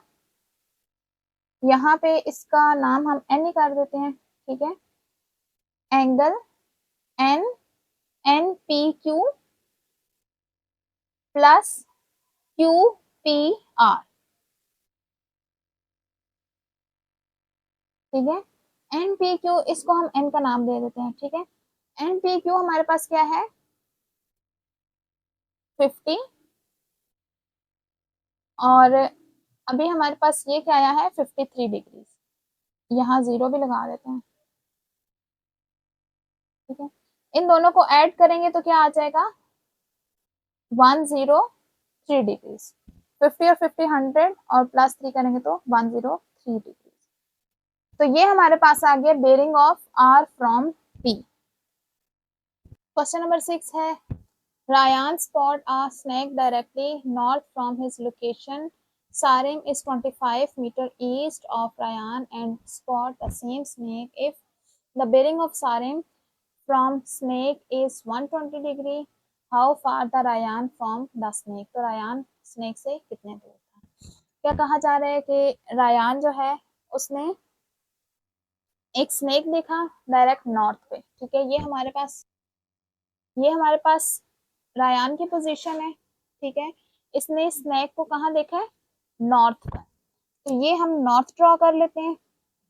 Speaker 1: यहाँ पे इसका नाम हम एन ही कर देते हैं, ठीक है। Angle N, N P Q plus Q P R, ठीक है। एन पी क्यू, इसको हम एन का नाम दे देते हैं, ठीक है। एन पी क्यू हमारे पास क्या है, 50, और अभी हमारे पास ये क्या आया है, 53 डिग्री। यहाँ 0 भी लगा देते हैं, ठीक है। इन दोनों को ऐड करेंगे तो क्या आ जाएगा, 103 डिग्री। 50 और 50 100, और प्लस 3 करेंगे तो 103 डिग्री। तो ये हमारे पास आ गया bearing of R from P. Question number 6 है, Ryan spot a snake directly north from his location. Sarim is 25 meters east of Ryan and spot the same snake. If the bearing of Sarim from snake is 120 degree, how far the Ryan from the snake? तो Ryan snake से कितने दूर था? क्या कहा जा रहा है कि रायान जो है उसने एक स्नेक देखा डायरेक्ट नॉर्थ पे, ठीक है। ये हमारे पास रायान की पोजीशन है, ठीक है। इसने स्नेक को कहाँ देखा है, नॉर्थ पर। तो ये हम नॉर्थ ड्रॉ कर लेते हैं,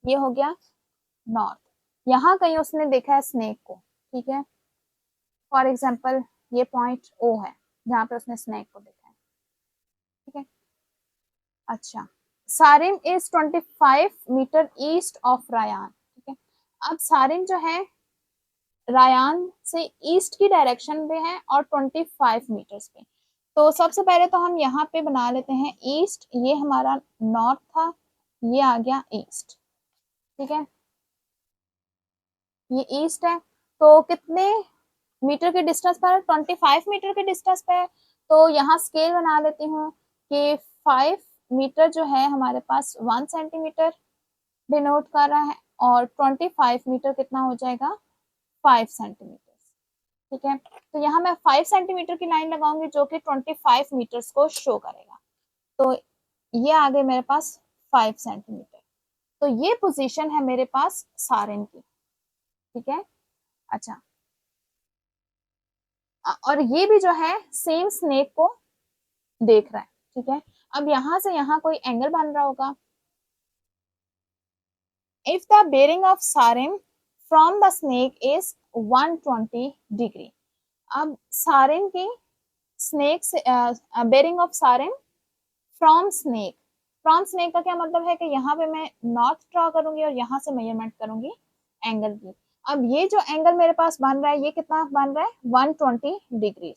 Speaker 1: ये हो गया नॉर्थ। यहाँ कहीं उसने देखा है स्नेक को, ठीक है। फॉर एग्जाम्पल ये पॉइंट ओ है जहाँ पे उसने स्नेक को देखा है, ठीक है। अच्छा, Sarim is 25 metre east of Ryan, ठीक है। अब सारिम जो है रायान से ईस्ट की डायरेक्शन पे है और 25 मीटर्स पे। तो सबसे पहले तो हम यहाँ पे बना लेते हैं ईस्ट, ये हमारा नॉर्थ था, ये आ गया ईस्ट, ठीक है। ये ईस्ट है, तो कितने मीटर के डिस्टेंस पर है, 25 मीटर के डिस्टेंस पे है। तो यहाँ स्केल बना लेती हूँ कि 5 मीटर जो है हमारे पास 1 सेंटीमीटर डिनोट कर रहा है, और 25 मीटर कितना हो जाएगा, 5 सेंटीमीटर, ठीक है। तो यहाँ मैं 5 सेंटीमीटर की लाइन लगाऊंगी जो कि 25 मीटर्स को शो करेगा। तो ये आ गए मेरे पास 5 सेंटीमीटर। तो ये पोजीशन है मेरे पास सारिन की, ठीक है। अच्छा, और ये भी जो है सेम स्नेक को देख रहा है, ठीक है। अब यहाँ से यहाँ कोई एंगल बन रहा होगा। If the bearing of Sarin from the snake is 120 degree. अब सारिन की स्नेक से bearing of Sarin from snake, from snake का क्या मतलब है कि यहाँ पे मैं नॉर्थ ड्रॉ करूंगी और यहाँ से मेजरमेंट करूंगी एंगल की। अब ये जो एंगल मेरे पास बन रहा है ये कितना बन रहा है, 120 डिग्री।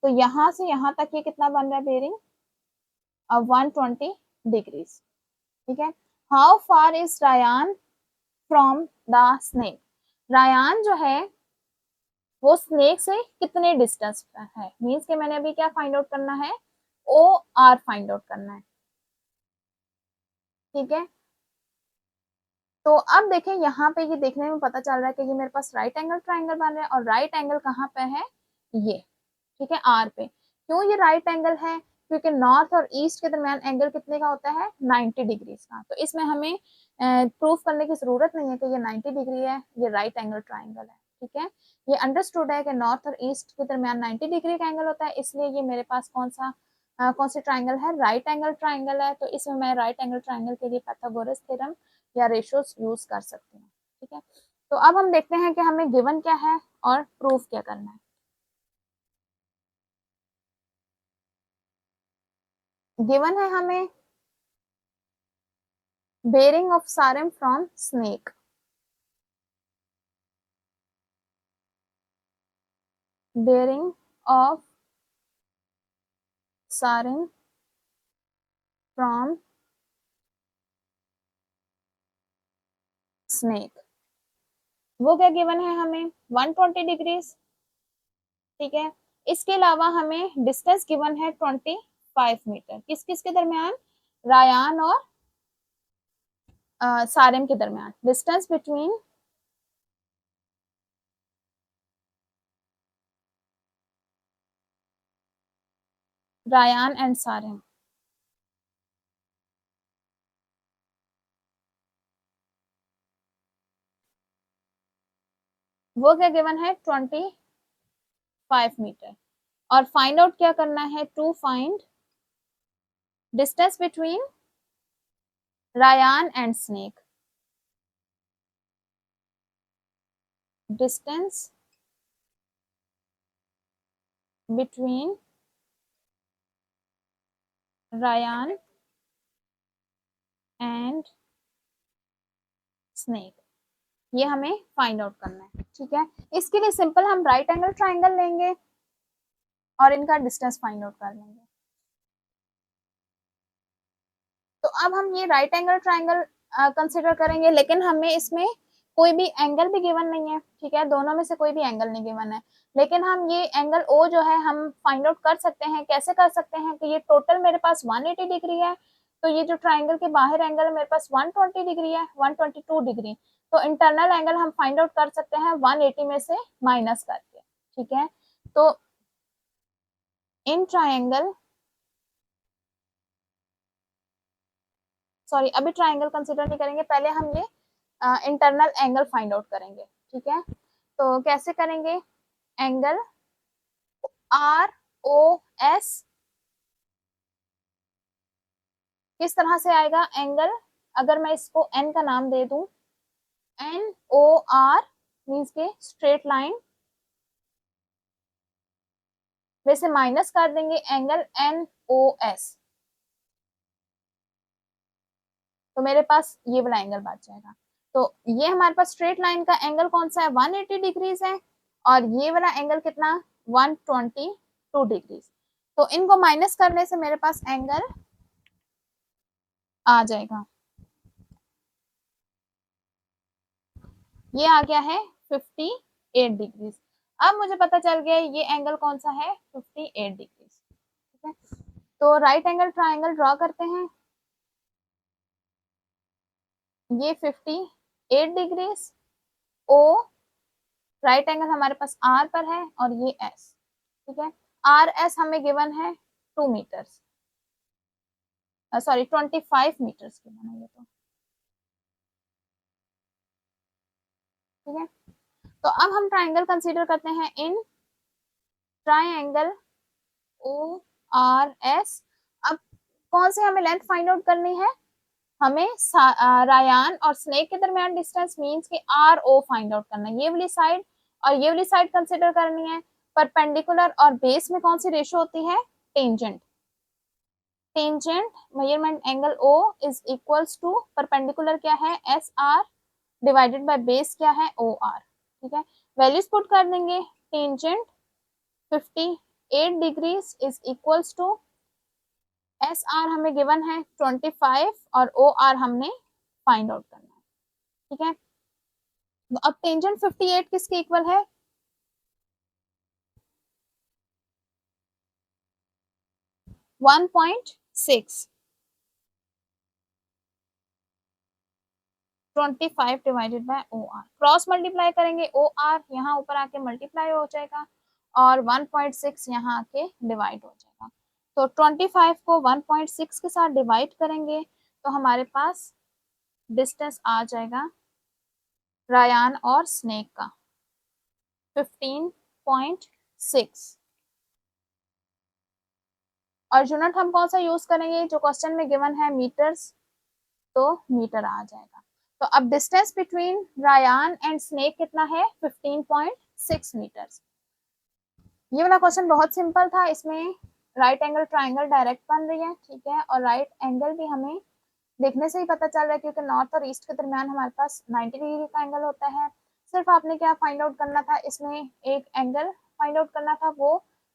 Speaker 1: तो यहाँ से यहाँ तक ये कितना बन रहा है बेरिंग, 120 डिग्री, ठीक है। How far is Rayan from the snake? Rayan जो है वो स्नेक से कितने डिस्टेंस पर है, मीन्स के मैंने अभी क्या फाइंड आउट करना है, ओ आर फाइंड आउट करना है, ठीक है। तो अब देखें यहाँ पे ये देखने में पता चल रहा है कि ये मेरे पास राइट एंगल ट्राइंगल बन रहा है, और राइट एंगल कहाँ पे है, ये, ठीक है, आर पे। क्यों ये राइट एंगल है, क्योंकि नॉर्थ और ईस्ट के दरमियान एंगल कितने का होता है, 90 डिग्री का। तो इसमें हमें प्रूफ करने की जरूरत नहीं है कि ये 90 डिग्री है, ये राइट एंगल ट्राइंगल है, ठीक है। ये अंडरस्टूड है कि नॉर्थ और ईस्ट के दरमियान 90 डिग्री का एंगल होता है, इसलिए ये मेरे पास कौन सी ट्राइंगल है, राइट एंगल ट्राइंगल है। तो इसमें मैं राइट एंगल ट्राइंगल के लिए पाइथागोरस थ्योरम या रेशियोज यूज कर सकती हूँ, ठीक है। तो अब हम देखते हैं कि हमें गिवन क्या है और प्रूफ क्या करना है। गिवन है हमें bearing of Sarim from snake, bearing of Sarim from snake, वो क्या गिवन है हमें, 120 डिग्रीज, ठीक है। इसके अलावा हमें डिस्टेंस गिवन है 25 मीटर, किस किस के दरमियान, रायान और सारिम के दरमियान, distance between Rayan and Sarim. वो क्या गिवन है 25 मीटर। और फाइंड आउट क्या करना है, to find distance between Rayan and snake, distance between Rayan and snake, ये हमें फाइंड आउट करना है। ठीक है, इसके लिए सिंपल हम राइट एंगल ट्राइंगल लेंगे और इनका डिस्टेंस फाइंड आउट कर लेंगे। तो अब हम ये राइट एंगल ट्राइंगल कंसिडर करेंगे, लेकिन हमें इसमें कोई भी एंगल भी गिवन नहीं है। ठीक है, दोनों में से कोई भी एंगल नहीं गिवन है, लेकिन हम ये एंगल ओ जो है हम फाइंड आउट कर सकते हैं। कैसे कर सकते हैं कि ये टोटल मेरे पास 180 डिग्री है, तो ये जो ट्राइंगल के बाहर एंगल है मेरे पास 120 डिग्री है, 122 डिग्री, तो इंटरनल एंगल हम फाइंड आउट कर सकते हैं 180 में से माइनस करके। ठीक है, तो इन ट्राइंगल, सॉरी अभी ट्राइंगल कंसिडर नहीं करेंगे, पहले हम ये इंटरनल एंगल फाइंड आउट करेंगे। ठीक है, तो कैसे करेंगे, एंगल आर ओ एस किस तरह से आएगा, एंगल अगर मैं इसको एन का नाम दे दूं, एन ओ आर मीन्स के स्ट्रेट लाइन वैसे माइनस कर देंगे एंगल एन ओ एस, तो मेरे पास ये वाला एंगल बच जाएगा। तो ये हमारे पास स्ट्रेट लाइन का एंगल कौन सा है, 180 डिग्रीज है, और ये वाला एंगल कितना, 122 डिग्रीज। तो इनको माइनस करने से मेरे पास एंगल आ जाएगा, ये आ गया है 58 डिग्रीज। अब मुझे पता चल गया ये एंगल कौन सा है, 58 डिग्रीज। ठीक है, तो राइट एंगल ट्राइंगल ड्रॉ करते हैं। ये 58 डिग्रीज, ओ राइट एंगल हमारे पास आर पर है और ये एस। ठीक है, आर एस हमें गिवन है 2 मीटर्स, सॉरी 25 मीटर्स गिवन है ये तो। ठीक है, तो अब हम ट्राइंगल कंसीडर करते हैं in triangle O R S. अब कौन से हमें लेंथ फाइंड आउट करनी है, हमें रायान और स्नेक के दरमियान डिस्टेंस मींस के आर ओ फाइंड आउट करना है। ये वाली साइड और ये वाली साइड कंसीडर करनी है। परपेंडिकुलर और बेस में कौन सी रेशो होती है, tangent. Tangent measurement angle O is equals to perpendicular क्या है, S R divided by base क्या है, ओ आर। ठीक है, वैल्यूज पुट कर देंगे। Tangent 58 degrees is equals to S R हमें गिवन है 25 और ओ आर हमने फाइंड आउट करना है। ठीक है, तो अब टेंजेंट 58 किसके इक्वल है, 1.6, 25 divided by O R, cross multiply करेंगे, ओ आर यहाँ ऊपर आके मल्टीप्लाई हो जाएगा और 1.6 यहाँ आके डिवाइड हो जाएगा। तो 25 को 1.6 के साथ डिवाइड करेंगे तो हमारे पास डिस्टेंस आ जाएगा रायान और स्नेक का 15.6। और यूनिट हम कौन सा यूज करेंगे, जो क्वेश्चन में गिवन है मीटर्स, तो मीटर आ जाएगा। तो अब distance between Rayan and snake कितना है, 15.6 मीटर्स। ये वाला क्वेश्चन बहुत सिंपल था, इसमें राइट एंगल ट्राइंगल डायरेक्ट बन रही है। ठीक है, और राइट एंगल भी हमें देखने से ही पता चल रहा है, क्योंकि नॉर्थ और ईस्ट के दरमियान हमारे पास 90 डिग्री का एंगल होता है। सिर्फ आपने क्या फाइंड आउट करना था, इसमें एक एंगल फाइंड आउट करना था,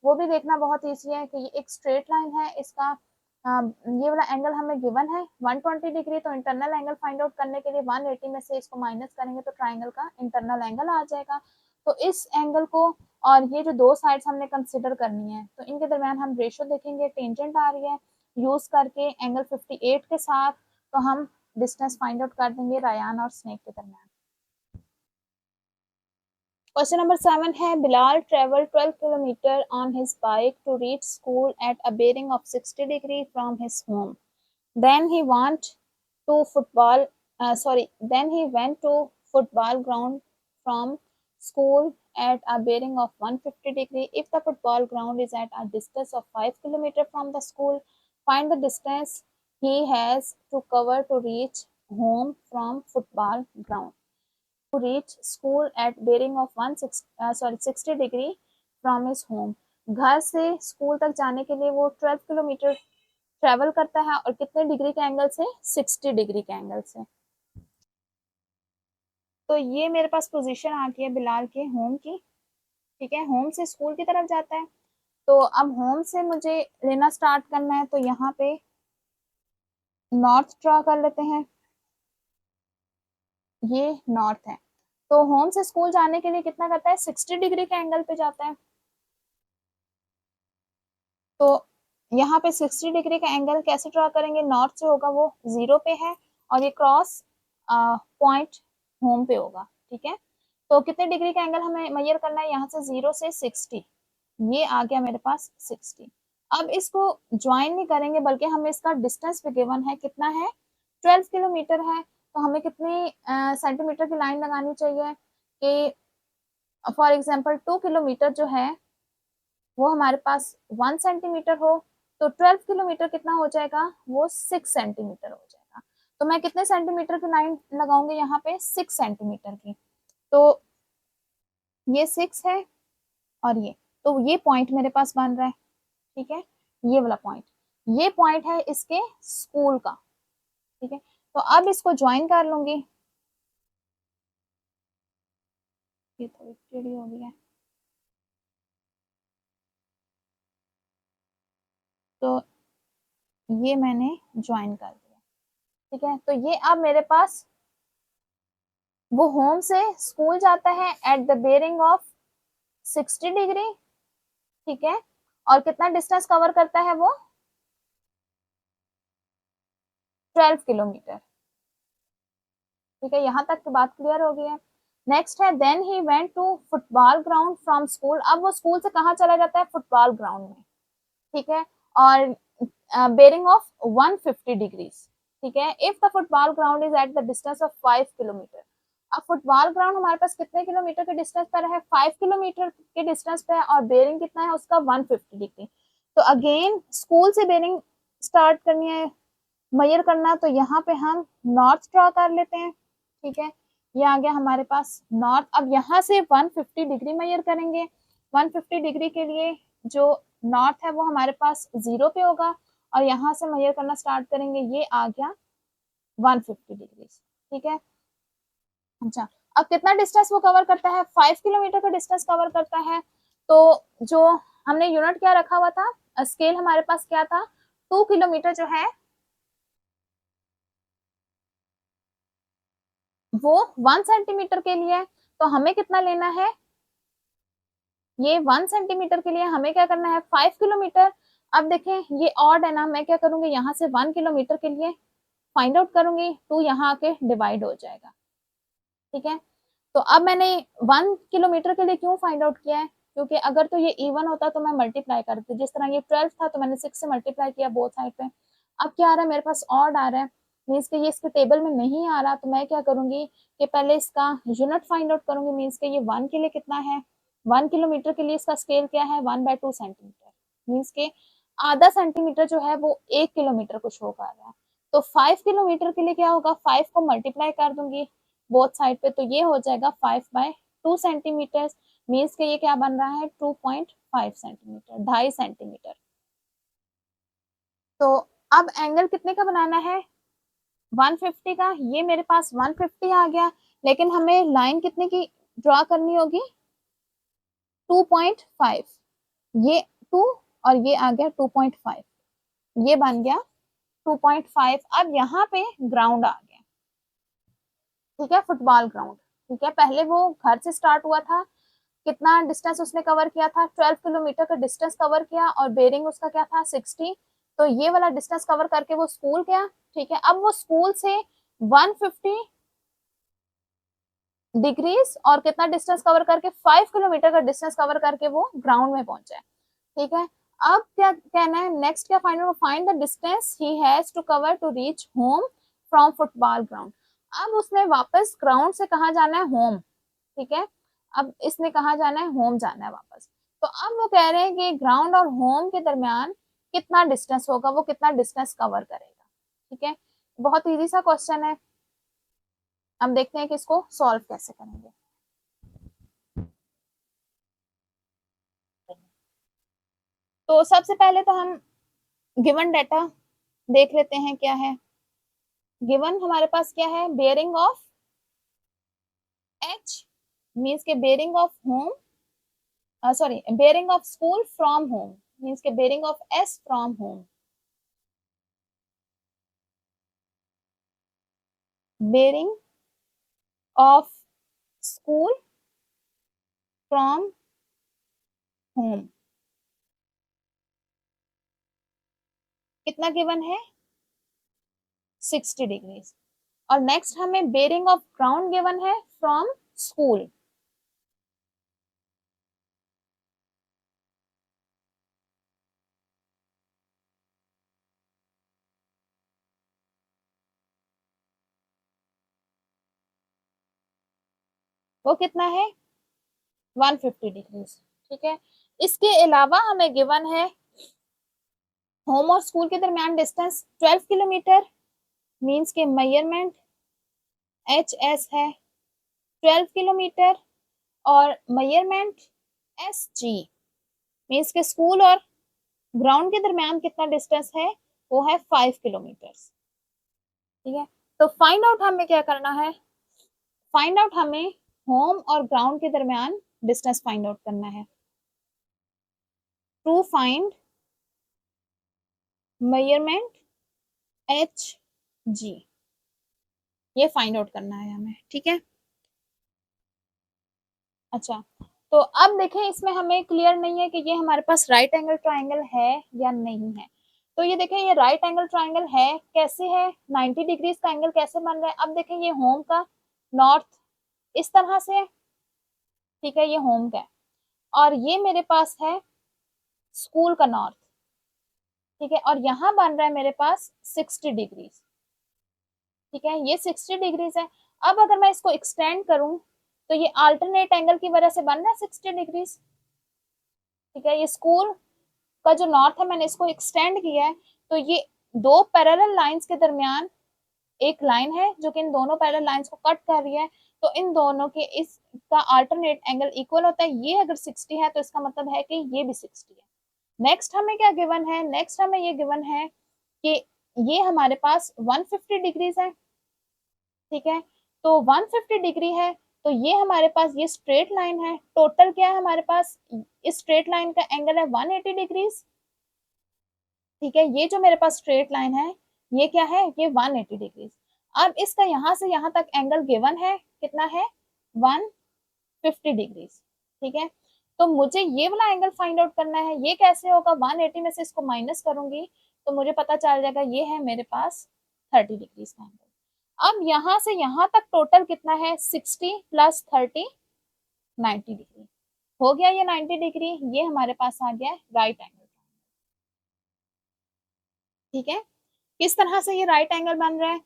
Speaker 1: वो भी देखना बहुत ईजी है कि ये एक स्ट्रेट लाइन है, इसका ये वाला एंगल हमें गिवन है 120 डिग्री, तो इंटरनल एंगल फाइंड आउट करने के लिए 180 में से इसको माइनस करेंगे तो ट्राइंगल का इंटरनल एंगल आ जाएगा। तो इस एंगल को और ये जो दो साइड्स हमने कंसिडर करनी है, तो इनके दरमियान हम रेशो देखेंगे, टेंजेंट आ रही है, यूज करके एंगल 58 के साथ तो हम डिस्टेंस फाइंड आउट कर देंगे रायान और स्नेक के दरमियान। क्वेश्चन नंबर 7 है, Bilal travel 12 kilometre on his bike to reach school at a bearing of 60 degree from his home. Then he went to football. Then he went to football ground from school at a bearing of 150 degree. If the football ground is at a distance of 5 kilometer from the school, find the distance he has to cover to reach home from football ground. To reach school at bearing of 60 degree from his home. घर से school तक जाने के लिए वो 12 kilometre travel करता है और कितने डिग्री के एंगल से, 60 डिग्री के एंगल से। तो ये मेरे पास पोजीशन आ गई है बिलाल के होम की, ठीक है। होम से स्कूल की तरफ जाता है, तो अब होम से मुझे लेना स्टार्ट करना है, तो यहाँ पे नॉर्थ ड्रॉ कर लेते हैं, ये नॉर्थ है। तो होम से स्कूल जाने के लिए कितना करता है, 60 डिग्री के एंगल पे जाता है। तो यहाँ पे 60 डिग्री का एंगल कैसे ड्रॉ करेंगे, नॉर्थ जो होगा वो 0 पे है और ये क्रॉस पॉइंट होम पे होगा, ठीक है। तो कितने डिग्री का एंगल हमें मेजर करना है, यहाँ से 0 से 60, ये आ गया मेरे पास 60। अब इसको ज्वाइन नहीं करेंगे बल्कि हमें इसका डिस्टेंस भी गिवन है, कितना है, 12 किलोमीटर है। तो हमें कितनी सेंटीमीटर की लाइन लगानी चाहिए कि फॉर एग्जाम्पल 2 किलोमीटर जो है वो हमारे पास 1 सेंटीमीटर हो, तो 12 किलोमीटर कितना हो जाएगा, वो 6 सेंटीमीटर हो जाएगा। तो मैं कितने सेंटीमीटर की लाइन लगाऊंगी यहाँ पे, 6 सेंटीमीटर की। तो ये 6 है और तो ये पॉइंट मेरे पास बन रहा है, ठीक है, ये वाला पॉइंट, ये पॉइंट है इसके स्कूल का, ठीक है। तो अब इसको ज्वाइन कर लूंगी, ये थोड़ी टेढ़ी हो गई है, तो ये मैंने ज्वाइन कर दिया, ठीक है। तो ये अब मेरे पास वो होम से स्कूल जाता है at the bearing of 60 degree, ठीक है, और कितना डिस्टेंस कवर करता है वो, 12 किलोमीटर, ठीक है। यहाँ तक की बात क्लियर हो गई है। नेक्स्ट है then he went to football ground from school. अब वो स्कूल से कहाँ चला जाता है, फुटबॉल ग्राउंड में, ठीक है, और बेयरिंग ऑफ 150 डिग्रीज, ठीक है। If the football ground is at the distance of 5 kilometre. अब फुटबॉल ग्राउंड हमारे पास कितने किलोमीटर के डिस्टेंस पर है, 5 किलोमीटर के डिस्टेंस पे है और बेयरिंग कितना है उसका, 150 डिग्री। तो अगेन स्कूल से बेयरिंग स्टार्ट करनी है, मेजर करना, तो यहाँ पे हम नॉर्थ ड्रॉ कर लेते हैं, ठीक है। ये आ गया हमारे पास नॉर्थ। अब यहाँ से 150 डिग्री मेजर करेंगे, 150 डिग्री के लिए जो नॉर्थ है वो हमारे पास 0 पे होगा और यहाँ से मेजर करना स्टार्ट करेंगे, ये आ गया 150 डिग्री, ठीक है। अच्छा, अब कितना डिस्टेंस वो कवर करता है, 5 किलोमीटर का डिस्टेंस कवर करता है। तो जो हमने यूनिट क्या रखा हुआ था, स्केल हमारे पास क्या था, 2 किलोमीटर जो है वो 1 सेंटीमीटर के लिए, तो हमें कितना लेना है, ये 1 सेंटीमीटर के लिए हमें क्या करना है, 5 किलोमीटर। अब देखें ये ऑड है ना, मैं क्या करूंगी, यहाँ से 1 किलोमीटर के लिए फाइंड आउट करूंगी, 2 यहाँ आके डिवाइड हो जाएगा, ठीक है। तो अब मैंने 1 किलोमीटर के लिए क्यों फाइंड आउट किया है, क्योंकि अगर तो ये इवन होता तो मैं मल्टीप्लाई करती, जिस तरह ये 12 था तो मैंने 6 से मल्टीप्लाई किया बोथ साइड पे। अब क्या आ रहा है मेरे पास, ऑड आ रहा है, मीन्स के ये इसके टेबल में नहीं आ रहा, तो मैं क्या करूंगी कि पहले इसका यूनिट फाइंड आउट करूंगी, मीन्स के ये 1 के लिए कितना है, 1 किलोमीटर के लिए इसका स्केल क्या है, 1/2 सेंटीमीटर, मीन्स के आधा सेंटीमीटर जो है वो 1 किलोमीटर को शो कर रहा है। तो 5 किलोमीटर के लिए क्या होगा, 5 को मल्टीप्लाई कर दूंगी बोथ साइड पे, तो ये हो जाएगा 5/2 सेंटीमीटर, मीन्स के ये क्या बन रहा है, 2.5 सेंटीमीटर, 2.5 सेंटीमीटर। तो अब एंगल कितने का बनाना है, 150 का, ये मेरे पास 150 आ गया, लेकिन हमें लाइन कितने की ड्रॉ करनी होगी, 2.5, ये 2 और ये आ गया 2.5, ये बन गया 2.5। अब यहाँ पे ग्राउंड आ गया, ठीक है, फुटबॉल ग्राउंड, ठीक है। पहले वो घर से स्टार्ट हुआ था, कितना डिस्टेंस उसने कवर किया था, 12 किलोमीटर का डिस्टेंस कवर किया और बेयरिंग उसका क्या था, 60। तो ये वाला डिस्टेंस कवर करके वो स्कूल गया, ठीक है। अब वो स्कूल से 150 डिग्रीज और कितना डिस्टेंस कवर करके, 5 किलोमीटर का डिस्टेंस कवर करके वो ग्राउंड में पहुंचा है, ठीक है। अब क्या कहना है, नेक्स्ट क्या find the distance he has to cover to reach home from football ground. अब उसने वापस ग्राउंड से कहा जाना है, होम, ठीक है। अब इसने कहाँ जाना है, होम जाना है वापस। तो अब वो कह रहे हैं कि ग्राउंड और होम के दरमियान कितना डिस्टेंस होगा, वो कितना डिस्टेंस कवर करेगा। ठीक है, बहुत इजी सा क्वेश्चन है। अब देखते हैं कि इसको सॉल्व कैसे करेंगे। तो सबसे पहले तो हम गिवन डाटा देख लेते हैं क्या है। गिवन हमारे पास क्या है, बेयरिंग ऑफ एच मीन्स के bearing of home, sorry bearing of school from home means के bearing of S from home. Bearing of school from home कितना गिवन है, 60 डिग्रीज। और नेक्स्ट हमें बेयरिंग ऑफ ग्राउंड गिवन है from school. वो कितना है, 150 डिग्रीज। ठीक है, इसके अलावा हमें गिवन है होम और स्कूल के दरमियान डिस्टेंस 12 किलोमीटर मीन्स के मेजरमेंट एच एस है 12 किलोमीटर, और मेजरमेंट एस जी मीन्स के स्कूल और ग्राउंड के दरमियान कितना डिस्टेंस है, वो है 5 किलोमीटर। ठीक है, तो फाइंड आउट हमें क्या करना है, फाइंड आउट हमें होम और ग्राउंड के दरमियान डिस्टेंस फाइंड आउट करना है। To find measurement H G, ये फाइंड आउट करना है हमें। ठीक है, अच्छा तो अब देखें इसमें हमें क्लियर नहीं है कि ये हमारे पास राइट एंगल ट्राइंगल है या नहीं है। तो ये देखें ये राइट एंगल ट्राइंगल है, कैसे है, 90 डिग्रीज का एंगल कैसे बन रहा है। अब देखें ये होम का नॉर्थ इस तरह से है, ठीक है ये होम का है, और ये मेरे पास है स्कूल का नॉर्थ। ठीक है, और यहाँ बन रहा है मेरे पास 60 डिग्रीज। ठीक है, ये 60 डिग्रीज है। अब अगर मैं इसको एक्सटेंड करूं तो ये अल्टरनेट एंगल की वजह से बन रहा है 60 डिग्रीज। ठीक है, ये स्कूल का जो नॉर्थ है मैंने इसको एक्सटेंड किया है, तो ये दो पैरेलल लाइंस के दरमियान एक लाइन है जो कि इन दोनों पैरेलल लाइंस को कट कर रही है, तो इन दोनों के इसका अल्टरनेट एंगल इक्वल होता है। ये अगर 60 है तो इसका मतलब है कि ये भी 60 है। नेक्स्ट हमें क्या गिवन है, नेक्स्ट हमें ये गिवन है कि ये हमारे पास 150 डिग्रीज है। ठीक है, तो 150 डिग्री है, तो ये हमारे पास ये स्ट्रेट लाइन है, टोटल क्या है हमारे पास, इस स्ट्रेट लाइन का एंगल है 180 डिग्रीज। ठीक है, ये जो मेरे पास स्ट्रेट लाइन है ये क्या है, ये 180 डिग्रीज। अब इसका यहां से यहां तक एंगल गिवन है, कितना है, 150 डिग्रीज। ठीक है, तो मुझे ये वाला एंगल फाइंड आउट करना है। ये कैसे होगा, 180 में से इसको माइनस करूंगी तो मुझे पता चल जाएगा ये है मेरे पास 30 डिग्रीज का एंगल। अब यहां से यहां तक टोटल कितना है, 60 प्लस 30 90 डिग्री हो गया। ये 90 डिग्री ये हमारे पास आ गया राइट एंगल। ठीक है, किस तरह से ये राइट एंगल बन रहा है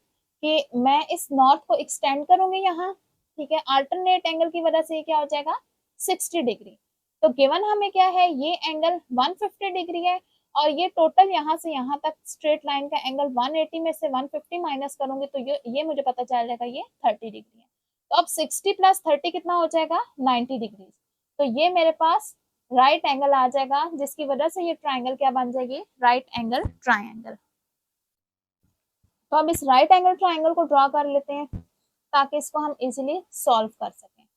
Speaker 1: कि मैं इस नॉर्थ को एक्सटेंड करूंगी यहाँ। ठीक है, अल्टरनेट एंगल की वजह से ये क्या हो जाएगा, 60 डिग्री। तो गिवन हमें क्या है, ये एंगल 150 डिग्री है, और ये टोटल यहाँ से यहाँ तक स्ट्रेट लाइन का एंगल 180 में से 150 माइनस करूंगी तो ये मुझे पता चल जाएगा ये 30 डिग्री है। तो अब 60 प्लस 30 कितना हो जाएगा, 90 डिग्री। तो ये मेरे पास राइट एंगल आ जाएगा, जिसकी वजह से ये ट्राइंगल क्या बन जाएगी, राइट एंगल ट्राइंगल। तो अब इस राइट एंगल ट्राइंगल को ड्रॉ कर लेते हैं ताकि इसको हम इजीली सॉल्व कर सकें।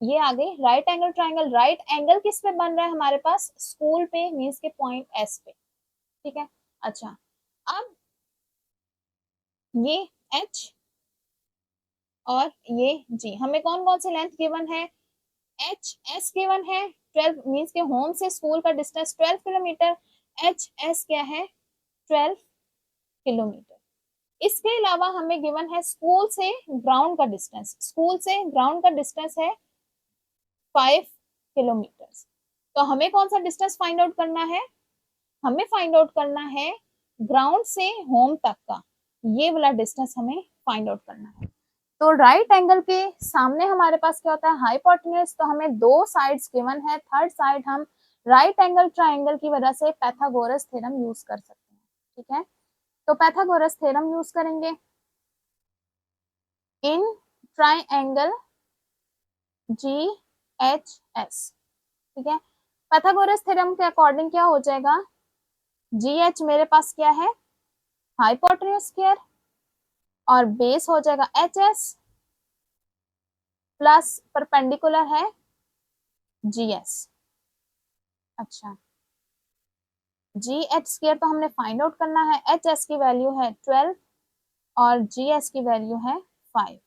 Speaker 1: ये आ गई right angle triangle. Right angle किस पे बन रहा है हमारे पास, स्कूल पे मींस के पॉइंट एस पे। ठीक है, अच्छा अब ये एच और ये जी हमें कौन कौन सी लेंथ गिवन है, एच एस गिवन है 12 मींस के होम से स्कूल का डिस्टेंस 12 किलोमीटर, एच एस क्या है 12 किलोमीटर। इसके अलावा हमें गिवन है स्कूल से ग्राउंड का डिस्टेंस, स्कूल से ग्राउंड का डिस्टेंस है 5 किलोमीटर। तो हमें कौन सा डिस्टेंस फाइंड आउट करना है, हमें फाइंड आउट करना है ग्राउंड से होम तक का, ये वाला डिस्टेंस हमें फाइंड आउट करना है। तो राइट एंगल के सामने हमारे पास क्या होता है, हाइपोटेन्यूज। तो हमें दो साइड्स गिवन है, थर्ड साइड हम राइट एंगल ट्राइंगल की वजह से पाइथागोरस थ्योरम यूज कर सकते हैं। ठीक है, तो पाइथागोरस थ्योरम यूज करेंगे इन ट्राइंगल GHS। ठीक है, पाइथागोरस थ्योरम के अकॉर्डिंग क्या हो जाएगा, GH मेरे पास क्या है, हाइपोटेन्यूज स्क्वायर, और बेस हो जाएगा HS प्लस परपेंडिकुलर है GS। अच्छा, GH स्क्वायर तो हमने फाइंड आउट करना है, HS की वैल्यू है 12 और GS की वैल्यू है 5।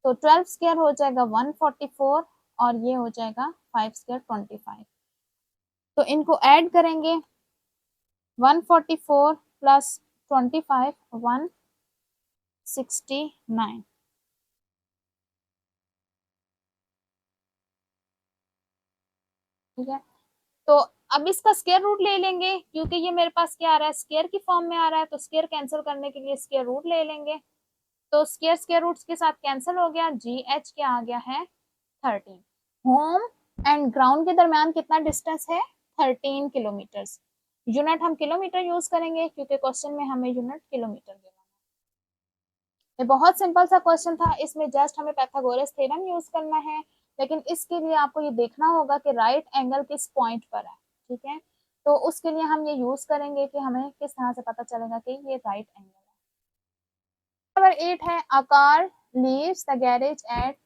Speaker 1: तो 12 स्क्वायर हो जाएगा 144 और ये हो जाएगा 5 स्क्वायर 25। तो इनको ऐड करेंगे, 144 प्लस 25 169। ठीक है, तो अब इसका स्क्वायर रूट ले लेंगे, क्योंकि ये मेरे पास क्या आ रहा है, स्क्वायर की फॉर्म में आ रहा है, तो स्क्वायर कैंसिल करने के लिए स्क्वायर रूट ले लेंगे। तो स्क्वायर स्क्वायर रूट्स के साथ कैंसिल हो गया, GH क्या आ गया है 13। होम एंड ग्राउंड के दरमियान कितना डिस्टेंस है, 13 किलोमीटर्स। यूनिट हम किलोमीटर यूज करेंगे क्योंकि क्वेश्चन में हमें यूनिट किलोमीटर देना है। ये बहुत सिंपल सा क्वेश्चन था, इसमें जस्ट हमें पाइथागोरस थ्योरम यूज करना है, लेकिन इसके लिए आपको ये देखना होगा कि राइट एंगल किस पॉइंट पर है। ठीक है, तो उसके लिए हम ये यूज करेंगे कि हमें किस तरह से पता चलेगा कि ये राइट एंगल है। नंबर 8 है, a car leaves the garage at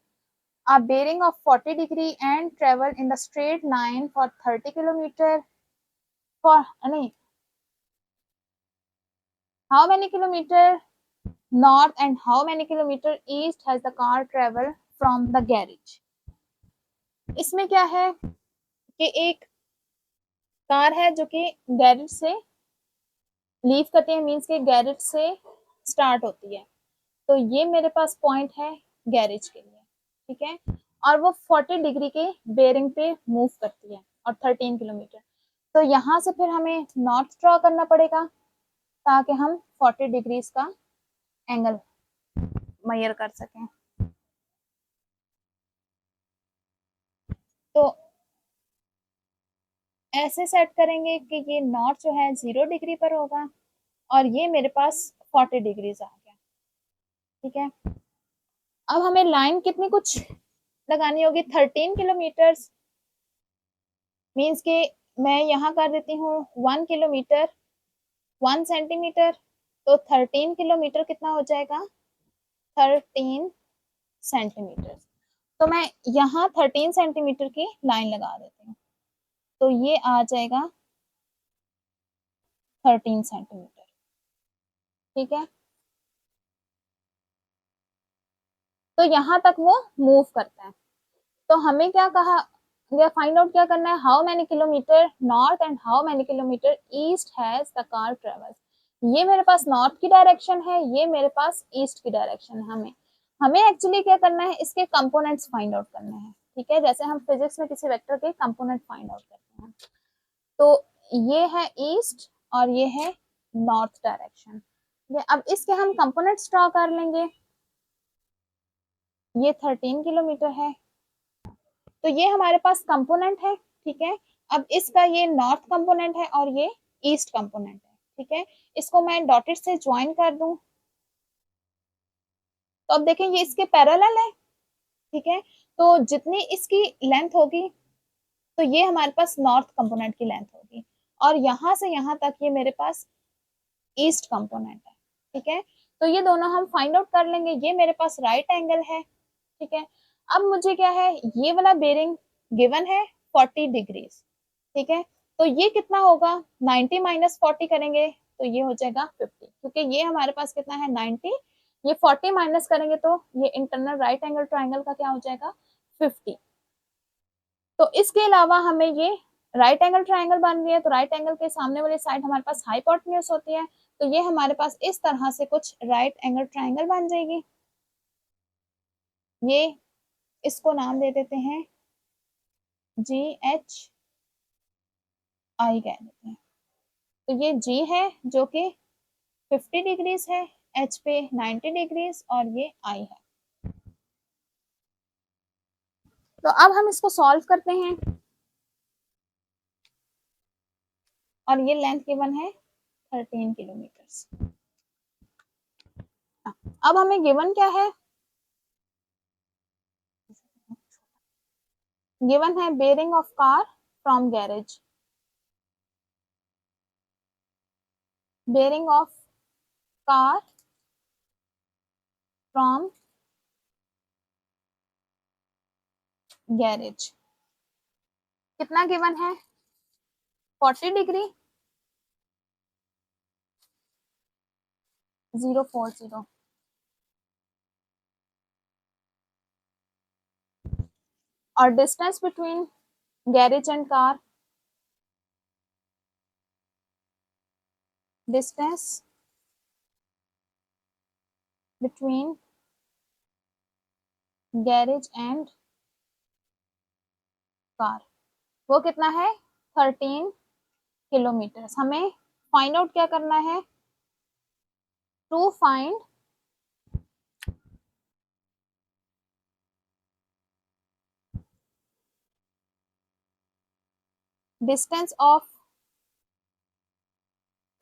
Speaker 1: a bearing of 40 degree and travel in the straight line for 30 kilometer for नहीं, how many kilometer north and how many kilometer east has the car travel from the garage। इसमें क्या है कि एक car है जो कि garage से लीव करती है, मींस के गैरेज से स्टार्ट होती है। तो ये मेरे पास पॉइंट है गैरेज के लिए। ठीक है, और वो 40 डिग्री के बेरिंग पे मूव करती है और 13 किलोमीटर। तो यहाँ से फिर हमें नॉर्थ ड्रॉ करना पड़ेगा ताकि हम 40 डिग्रीज का एंगल मेजर कर सकें। तो ऐसे सेट करेंगे कि ये नॉर्थ जो है 0 डिग्री पर होगा और ये मेरे पास 40 डिग्रीज आ गया। ठीक है, अब हमें लाइन कितनी कुछ लगानी होगी, 13 किलोमीटर, मीन्स के मैं यहाँ कर देती हूँ 1 किलोमीटर 1 सेंटीमीटर। तो 13 किलोमीटर कितना हो जाएगा, 13 सेंटीमीटर। तो मैं यहाँ 13 सेंटीमीटर की लाइन लगा देती हूँ, तो ये आ जाएगा 13 सेंटीमीटर। ठीक है, तो यहाँ तक वो मूव करता है। तो हमें क्या कहा, फाइंड आउट क्या करना है, how many kilometre north and how many kilometre east has the car travels. ये मेरे पास नॉर्थ की डायरेक्शन है, ये मेरे पास ईस्ट की डायरेक्शन है। हमें हमें एक्चुअली क्या करना है, इसके कंपोनेंट्स फाइंड आउट करने हैं। ठीक है, जैसे हम फिजिक्स में किसी वेक्टर के कंपोनेंट फाइंड आउट करते हैं। तो ये है ईस्ट और ये है नॉर्थ डायरेक्शन। अब इसके हम कंपोनेंट्स ड्रॉ कर लेंगे। ये 13 किलोमीटर है, तो ये हमारे पास कंपोनेंट है। ठीक है, अब इसका ये नॉर्थ कंपोनेंट है और ये ईस्ट कंपोनेंट है। ठीक है, इसको मैं डॉटेड से ज्वाइन कर दूं, तो अब देखें ये इसके पैरेलल है। ठीक है, तो जितनी इसकी लेंथ होगी तो ये हमारे पास नॉर्थ कंपोनेंट की लेंथ होगी, और यहाँ से यहाँ तक ये मेरे पास ईस्ट कंपोनेंट है। ठीक है, तो ये दोनों हम फाइंड आउट कर लेंगे। ये मेरे पास राइट एंगल है। ठीक है, अब मुझे क्या है, ये वाला बेरिंग गिवन है 40 डिग्रीज। ठीक है, तो ये कितना होगा, 90 माइनस 40 करेंगे तो ये हो जाएगा 50, क्योंकि ये हमारे पास कितना है 90, ये 40 माइनस करेंगे तो ये इंटरनल राइट एंगल ट्राइंगल का क्या हो जाएगा 50। तो इसके अलावा हमें ये राइट एंगल ट्राइंगल बन रही है, तो राइट एंगल के सामने वाली साइड हमारे पास हाइपोटेन्यूज होती है, तो ये हमारे पास इस तरह से कुछ राइट एंगल ट्राइंगल बन जाएगी। ये इसको नाम दे देते हैं GHI कह देते हैं। तो ये G है जो कि 50 डिग्रीज है, H पे 90 डिग्रीज और ये I है। तो अब हम इसको सॉल्व करते हैं और ये लेंथ गिवन है 13 किलोमीटर्स। अब हमें गिवन क्या है, गिवन है bearing of car from garage, bearing of car from garage कितना गिवन है 40 डिग्री 040, और distance between garage and car, distance between garage and car वो कितना है 13 किलोमीटर्स। हमें फाइंड आउट क्या करना है, to find distance of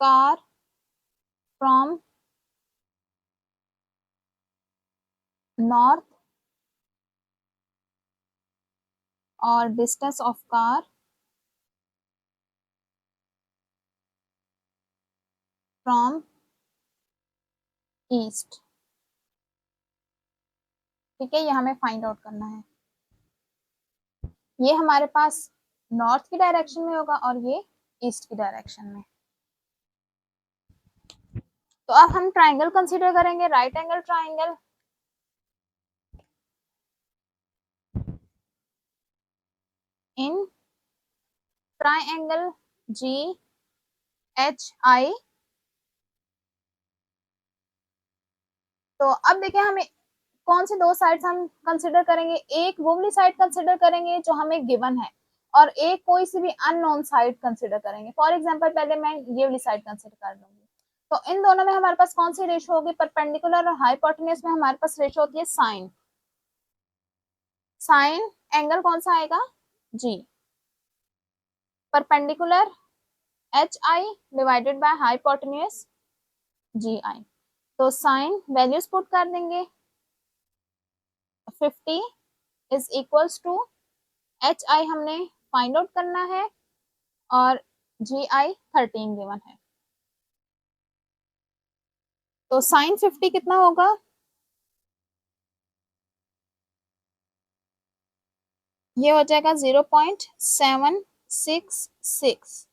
Speaker 1: car from north और distance of car from east. ठीक है, ये हमें फाइंड आउट करना है। ये हमारे पास नॉर्थ की डायरेक्शन में होगा और ये ईस्ट की डायरेक्शन में। तो अब हम ट्राइंगल कंसीडर करेंगे, right angle triangle. In triangle ji H I, तो अब देखिए हमें कौन सी दो साइड्स हम कंसिडर करेंगे, एक वो वाली साइड कंसिडर करेंगे जो हमें गिवन है और एक कोई सी भी अननोन साइड कंसिडर करेंगे। फॉर एग्जांपल पहले मैं ये वाली साइड कंसिडर कर लूंगी, तो इन दोनों में हमारे पास कौन सी रेशो होगी, परपेंडिकुलर और हाइपोटेन्यूज में हमारे पास रेशो होती है साइन। साइन एंगल कौन सा आएगा, G. Perpendicular H I divided by hypotenuse G I. तो साइन वैल्यूज पुट कर देंगे, 50 is equals to H I हमने फाइंड आउट करना है और जी आई 13 गिवन है। तो साइन 50 कितना होगा, ये हो जाएगा 0.766,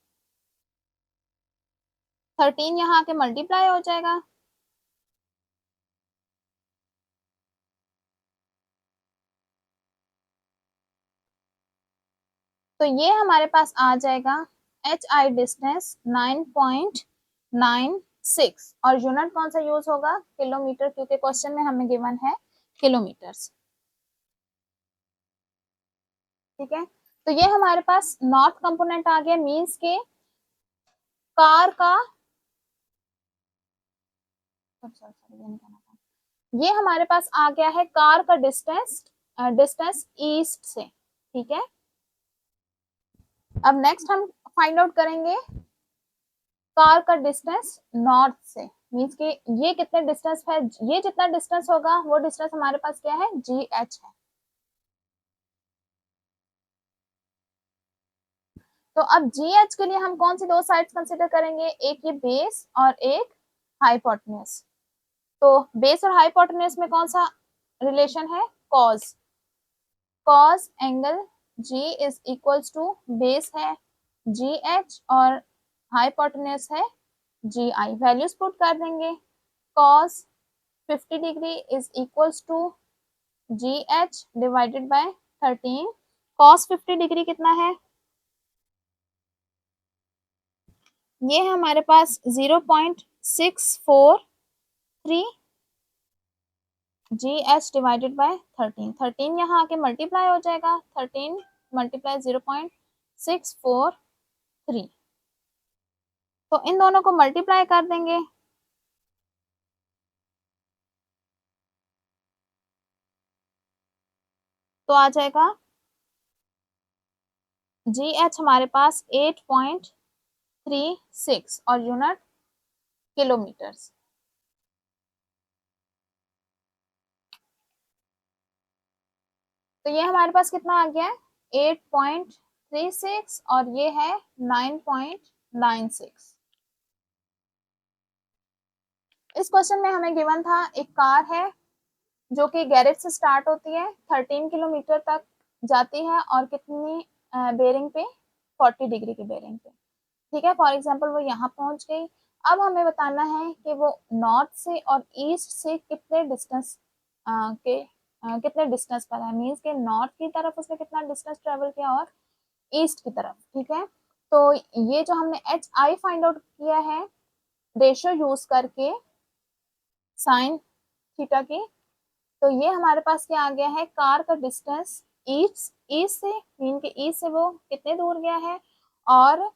Speaker 1: 13 यहाँ के मल्टीप्लाई हो जाएगा, तो ये हमारे पास आ जाएगा एच आई डिस्टेंस 9.96 और यूनिट कौन सा यूज होगा, किलोमीटर, क्योंकि क्वेश्चन में हमें गिवन है किलोमीटर्स। ठीक है, तो ये हमारे पास नॉर्थ कंपोनेंट आ गया, मींस के कार का, ये हमारे पास आ गया है कार का डिस्टेंस, डिस्टेंस ईस्ट से। ठीक है, अब नेक्स्ट हम फाइंड आउट करेंगे कार का डिस्टेंस नॉर्थ से, मींस कि ये कितने डिस्टेंस है, ये जितना डिस्टेंस होगा वो डिस्टेंस हमारे पास क्या है, जी एच है। तो अब जी एच के लिए हम कौन सी दो साइड्स कंसिडर करेंगे, एक ये बेस और एक हाइपोटेन्यूज। तो बेस और हाइपोटेन्यूज में कौन सा रिलेशन है, cos, cos angle G is equals to base है जी एच और हाइपोटेन्यूज है जी आई। वैल्यूज पुट कर देंगे, cos 50 degree is equals to G H divided by 13। Cos 50 degree कितना है, ये है हमारे पास 0.643 जी एच डिवाइडेड बाय 13। 13 यहाँ आके मल्टीप्लाई हो जाएगा, 13 मल्टीप्लाई 0.643, तो इन दोनों को मल्टीप्लाई कर देंगे, तो आ जाएगा GH हमारे पास 8.36 और यूनिट किलोमीटर्स। तो ये हमारे पास कितना आ गया है 8.36 और ये है 9.96। इस क्वेश्चन में हमें गिवन था एक कार है जो कि गैरेज से स्टार्ट होती है, 13 किलोमीटर तक जाती है और कितनी बेरिंग पे 40 डिग्री के बेरिंग पे। ठीक है, फॉर एग्जांपल वो यहाँ पहुंच गई। अब हमें बताना है कि वो नॉर्थ से और ईस्ट से कितने डिस्टेंस पर है, मीन्स के नॉर्थ की तरफ उसने कितना डिस्टेंस ट्रेवल किया और ईस्ट की तरफ। ठीक है, तो ये जो हमने एच आई फाइंड आउट किया है रेशियो यूज करके साइन थीटा की, तो ये हमारे पास क्या आ गया है कार का डिस्टेंस ईस्ट से मीन के ईस्ट से वो कितने दूर गया है और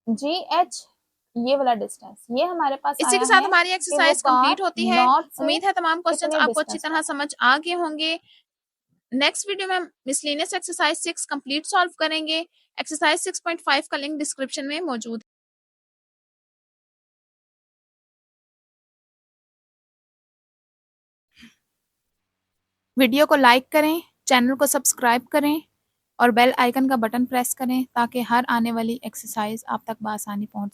Speaker 1: जी एच ये वाला डिस्टेंस ये हमारे पास
Speaker 2: इसी
Speaker 1: आया
Speaker 2: के साथ
Speaker 1: है
Speaker 2: हमारी
Speaker 1: कि वो
Speaker 2: एक्सरसाइज
Speaker 1: कार
Speaker 2: कंप्लीट होती है।
Speaker 1: नॉर्थ से
Speaker 2: उम्मीद है तमाम क्वेश्चंस
Speaker 1: कितने
Speaker 2: आपको अच्छी
Speaker 1: डिस्टेंस
Speaker 2: तरह
Speaker 1: पर है।
Speaker 2: समझ आ गए होंगे। नेक्स्ट वीडियो में मिसलेनियस एक्सरसाइज 6 कंप्लीट सॉल्व करेंगे। एक्सरसाइज 6.5 का लिंक डिस्क्रिप्शन में मौजूद है। वीडियो को लाइक करें, चैनल को सब्सक्राइब करें और बेल आइकन का बटन प्रेस करें ताकि हर आने वाली एक्सरसाइज आप तक बआसानी पहुंच सके।